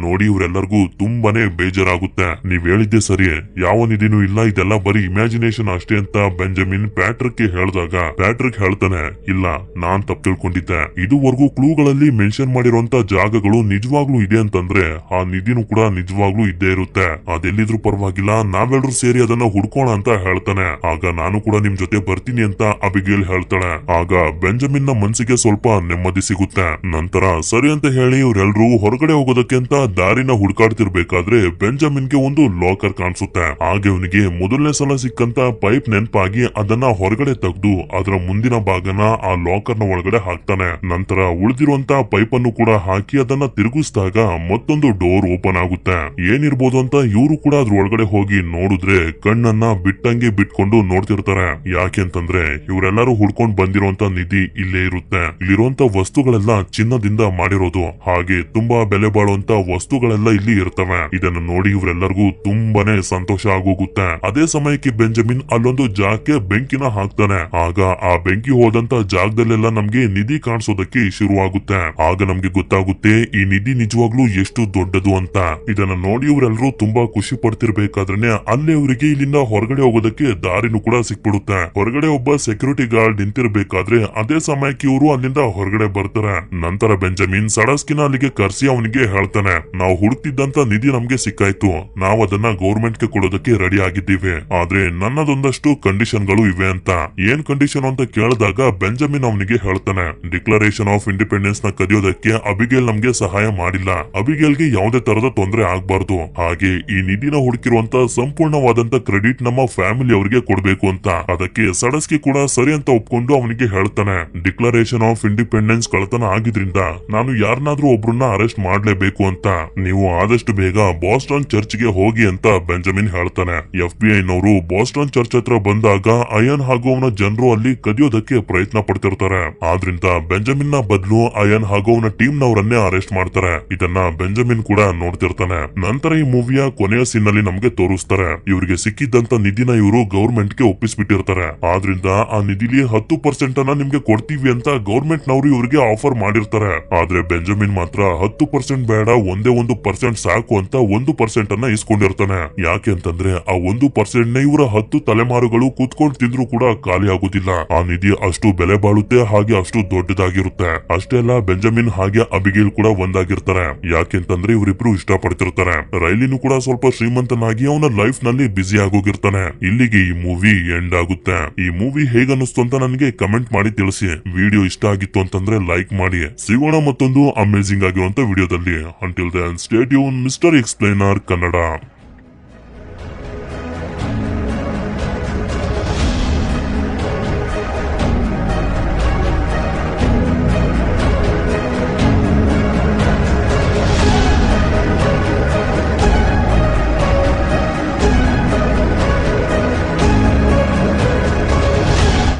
ನೋಡಿ ಇವರೆಲ್ಲರಿಗೂ ತುಂಬಾನೇ ಬೇಜಾರಾಗುತ್ತೆ. ನೀವ್ ಹೇಳಿದ್ದೆ ಸರಿ, ಯಾವ ನಿಧಿನೂ ಇಲ್ಲ, ಇದೆಲ್ಲ ಬರೀ ಇಮ್ಯಾಜಿನೇಷನ್ ಅಷ್ಟೇ ಅಂತ ಬೆಂಜಮಿನ್ ಪ್ಯಾಟ್ರಿಕ್ ಗೆ ಹೇಳಿದಾಗ ಪ್ಯಾಟ್ರಿಕ್ ಹೇಳ್ತಾನೆ ಇಲ್ಲ ನಾನ್ ತಪ್ಪು ತಿಳ್ಕೊಂಡಿದ್ದೆ. ಇದುವರೆಗೂ ಕ್ಲೂಗಳಲ್ಲಿ ಮೆನ್ಷನ್ ಮಾಡಿರುವಂತ ಜಾಗಗಳು ನಿಜವಾಗ್ಲೂ ಇದೆ ಅಂತಂದ್ರೆ ಆ ನಿಧಿನೂ ಕೂಡ ನಿಜವಾಗ್ಲೂ ಇದ್ದೇ ಇರುತ್ತೆ. ಅದೆಲ್ಲಿದ್ರು ಪರವಾಗಿಲ್ಲ, ನಾವೆಲ್ಲರೂ ಸೇರಿ ಅದನ್ನ ಹುಡ್ಕೋಣ ಅಂತ ಹೇಳ್ತಾನೆ. ಆಗ ನಾನು ಕೂಡ ನಿಮ್ ಜೊತೆ ಬರ್ತೀನಿ ಅಂತ ಅಬಿಗೇಲ್ ಹೇಳ್ತಾಳೆ. ಆಗ ಬೆಂಜಮಿನ್ ನ ಮನ್ಸಿಗೆ ಸ್ವಲ್ಪ ನೆಮ್ಮದಿ ಸಿಗುತ್ತೆ. ನಂತರ ಸರಿ ಅಂತ ಹೇಳಿ ಇವರೆಲ್ಲರೂ ಹೊರಗಡೆ ಹೋಗೋದಕ್ಕೆ ಅಂತ ದಾರಿನ ಹುಡ್ಕಾಡ್ತಿರ್ಬೇಕಾದ್ರೆ ಬೆಂಜಮಿನ್ ಗೆ ಒಂದು ಲಾಕರ್ ಕಾಣಿಸುತ್ತೆ. ಹಾಗೆ ಅವನಿಗೆ ಮೊದಲನೇ ಸಲ ಸಿಕ್ಕಂತ ಪೈಪ್ ನೆನಪಾಗಿ ಅದನ್ನ ಹೊರಗಡೆ ತೆಗೆದು ಅದರ ಮುಂದಿನ ಭಾಗನ ಆ ಲಾಕರ್ ನ ಒಳಗಡೆ ಹಾಕ್ತಾನೆ. ನಂತರ ಉಳಿದಿರುವಂತ ಪೈಪ್ ಅನ್ನು ಕೂಡ ಹಾಕಿ ಅದನ್ನ ತಿರುಗಿಸಿದಾಗ ಮತ್ತೊಂದು ಡೋರ್ ಓಪನ್ ಆಗುತ್ತೆ. ಏನಿರ್ಬೋದು ಅಂತ ಇವರು ಕೂಡ ಅದ್ರ ಒಳಗಡೆ ಹೋಗಿ ನೋಡಿದ್ರೆ ಕಣ್ಣನ್ನ ಬಿಟ್ಟಂಗೆ ಬಿಟ್ಕೊಂಡು ನೋಡ್ತಿರ್ತಾರೆ. ಯಾಕೆಂತಂದ್ರೆ ಇವರೆಲ್ಲರೂ ಹುಡ್ಕೊಂಡ್ ಬಂದಿರುವಂತ ನಿಧಿ ಇಲ್ಲೇ ಇರುತ್ತೆ. ಇಲ್ಲಿರುವಂತ ವಸ್ತುಗಳೆಲ್ಲ ಚಿನ್ನದಿಂದ ಮಾಡಿರೋದು. ಹಾಗೆ ತುಂಬಾ ಬೆಲೆ ಬಾಳುವಂತ ವಸ್ತುಗಳೆಲ್ಲ ಇಲ್ಲಿ ಇರ್ತವೆ. ಇದನ್ನು ನೋಡಿ ಇವರೆಲ್ಲರಿಗೂ ತುಂಬಾನೇ ಸಂತೋಷ ಆಗೋಗುತ್ತೆ. ಅದೇ ಸಮಯಕ್ಕೆ ಬೆಂಜಮಿನ್ ಅಲ್ಲೊಂದು ಜಾಗಕ್ಕೆ ಬೆಂಕಿನ ಹಾಕ್ತಾನೆ. ಆಗ ಆ ಬೆಂಕಿ ಹೋದಂತ ಜಾಗದಲ್ಲೆಲ್ಲ ನಮ್ಗೆ ನಿಧಿ ಕಾಣಿಸೋದಕ್ಕೆ ಶುರುವಾಗುತ್ತೆ. ಆಗ ನಮ್ಗೆ ಗೊತ್ತಾಗುತ್ತೆ ಈ ನಿಧಿ ನಿಜವಾಗ್ಲೂ ಎಷ್ಟು ದೊಡ್ಡದು ಅಂತ. ಇದನ್ನ ನೋಡಿ ಇವರೆಲ್ಲರೂ ತುಂಬಾ ಖುಷಿ ಪಡ್ತಿರ್ಬೇಕಾದ್ರೆ ಅಲ್ಲೇ ಅವರಿಗೆ ಇಲ್ಲಿಂದ ಹೊರಗಡೆ ಹೋಗೋದಕ್ಕೆ ದಾರಿನೂ ಕೂಡ ಸಿಕ್ಬಿಡುತ್ತೆ. ಹೊರಗಡೆ ಒಬ್ಬ ಸೆಕ್ಯೂರಿಟಿ ಗಾರ್ಡ್ ನಿಂತಿರ್ಬೇಕಾದ್ರೆ ಅದೇ ಸಮಯಕ್ಕೆ ಇವರು ಅಲ್ಲಿಂದ ಹೊರಗಡೆ ಬರ್ತಾರೆ. ನಂತರ ಬೆಂಜಮಿನ್ ಸಡಸ್ಕಿನ ಅಲ್ಲಿಗೆ ಕರ್ಸಿ ಅವನಿಗೆ ಹೇಳ್ತಾನೆ, ನಾವು ಹುಡುಕ್ತಿದ್ದಂತ ನಿಧಿ ನಮ್ಗೆ ಸಿಕ್ಕಾಯ್ತು, ನಾವು ಅದನ್ನ ಗೌರ್ಮೆಂಟ್ ಗೆ ಕೊಡೋದಕ್ಕೆ ರೆಡಿ ಆಗಿದ್ದೀವಿ. ಆದ್ರೆ ನನ್ನದೊಂದಷ್ಟು ಕಂಡೀಷನ್ ಗಳು ಇವೆ ಅಂತ. ಏನ್ ಕಂಡೀಷನ್ ಅಂತ ಕೇಳಿದಾಗ ಬೆಂಜಮಿನ್ ಅವನಿಗೆ ಹೇಳ್ತಾನೆ, ಡಿಕ್ಲರೇಷನ್ ಆಫ್ ಇಂಡಿಪೆಂಡೆನ್ಸ್ ನ ಕದಿಯೋದಕ್ಕೆ ಅಬಿಗೇಲ್ ನಮ್ಗೆ ಸಹಾಯ ಮಾಡಿಲ್ಲ. ಅಬಿಗೇಲ್ಗೆ ಯಾವುದೇ ತರದ ತೊಂದರೆ ಆಗ್ಬಾರ್ದು. ಹಾಗೆ ಈ ನಿಧಿನ ಹುಡುಕಿರುವಂತ ಸಂಪೂರ್ಣವಾದಂತ ಕ್ರೆಡಿಟ್ ನಮ್ಮ ಫ್ಯಾಮಿಲಿ ಅವರಿಗೆ ಕೊಡ್ಬೇಕು ಅಂತ. ಅದಕ್ಕೆ ಸಡಸ್ಕಿ ಕೂಡ ಸರಿ ಅಂತ ಒಪ್ಕೊಂಡು ಅವನಿಗೆ ಹೇಳ್ತಾನೆ, ಡಿಕ್ಲರೇಷನ್ ಆಫ್ ಇಂಡಿಪೆಂಡೆನ್ಸ್ ಕಳತನ ಆಗಿದ್ರಿಂದ ನಾನು ಯಾರನ್ನಾದ್ರೂ ಒಬ್ರನ್ನ ಅರೆಸ್ಟ್ ಮಾಡ್ಲೇಬೇಕು ಅಂತ. ನೀವು ಆದಷ್ಟು ಬೇಗ ಬಾಸ್ಟನ್ ಚರ್ಚ್ ಗೆ ಹೋಗಿ ಅಂತ ಬೆಂಜಮಿನ್ ಹೇಳ್ತಾನೆ. FBI ನವರು ಬಾಸ್ಟನ್ ಚರ್ಚ್ ಹತ್ರ ಬಂದಾಗ ಅಯನ್ ಹಾಗೂ ಅವನ ಜನರು ಅಲ್ಲಿ ಕದಿಯೋದಕ್ಕೆ ಪ್ರಯತ್ನ ಪಡ್ತಿರ್ತಾರೆ. ಆದ್ರಿಂದ ಬೆಂಜಮಿನ್ ನ ಬದಲು ಅಯನ್ ಹಾಗೂ ಅವನ ಟೀಮ್ ನವರನ್ನೇ ಅರೆಸ್ಟ್ ಮಾಡ್ತಾರೆ. ಇದನ್ನ ಬೆಂಜಮಿನ್ ಕೂಡ ನೋಡ್ತಿರ್ತಾನೆ. ನಂತರ ಈ ಮೂವಿಯ ಕೊನೆಯ ಸೀನ್ ನಲ್ಲಿ ನಮ್ಗೆ ತೋರಿಸ್ತಾರೆ, ಇವರಿಗೆ ಸಿಕ್ಕಿದ್ದಂತ ನಿಧಿನ ಇವರು ಗೌರ್ಮೆಂಟ್ ಗೆ ಒಪ್ಪಿಸ್ಬಿಟ್ಟಿರ್ತಾರೆ. ಆದ್ರಿಂದ ಆ ನಿಧಿಲಿ 10% ಅನ್ನ ನಿಮ್ಗೆ ಕೊಡ್ತೀವಿ ಅಂತ ಗೌರ್ಮೆಂಟ್ ನವರು ಇವರಿಗೆ ಆಫರ್ ಮಾಡಿರ್ತಾರೆ. ಆದ್ರೆ ಬೆಂಜಮಿನ್ ಮಾತ್ರ 10% ಬೇಡ, ಒಂದೇ 1% ಸಾಕು ಅಂತ 1% ಅನ್ನ ಇಸ್ಕೊಂಡಿರ್ತಾನೆ. ಯಾಕೆ ಅಂತಂದ್ರೆ ಆ 1% ನ ಇವರ 10 ತಲೆಮಾರುಗಳು ಕೂತ್ಕೊಂಡು ತಿಂದ್ರು ಕೂಡ ಖಾಲಿ ಆಗುದಿಲ್ಲ. ಆ ನಿಧಿ ಅಷ್ಟು ಬೆಲೆ ಬಾಳುತ್ತೆ, ಹಾಗೆ ಅಷ್ಟು ದೊಡ್ಡದಾಗಿರುತ್ತೆ. ಅಷ್ಟೇ ಅಲ್ಲ, ಬೆಂಜಮಿನ್ ಹಾಗೆ ಅಬಿಗೇಲ್ ಕೂಡ ಒಂದಾಗಿರ್ತಾರೆ. ಯಾಕೆಂತಂದ್ರೆ ಇವರಿಬ್ರು ಇಷ್ಟ ಪಡ್ತಿರ್ತಾರೆ. ರೈಲಿನೂ ಕೂಡ ಸ್ವಲ್ಪ ಶ್ರೀಮಂತನಾಗಿ ಅವನ ಲೈಫ್ ನಲ್ಲಿ ಬಿಸಿ ಆಗೋಗಿರ್ತಾನೆ. ಇಲ್ಲಿಗೆ ಈ ಮೂವಿ ಎಂಡ್ ಆಗುತ್ತೆ. ಈ ಮೂವಿ ಹೇಗನ್ನಿಸ್ತು ಅಂತ ನನಗೆ ಕಮೆಂಟ್ ಮಾಡಿ ತಿಳಿಸಿ. ವಿಡಿಯೋ ಇಷ್ಟ ಆಗಿತ್ತು ಅಂತಂದ್ರೆ ಲೈಕ್ ಮಾಡಿ. ಸಿಗೋಣ ಮತ್ತೊಂದು ಅಮೇಜಿಂಗ್ ಆಗಿರುವಂತ ವಿಡಿಯೋದಲ್ಲಿ. Until then, stay tuned, Mr. Explainer Kannada.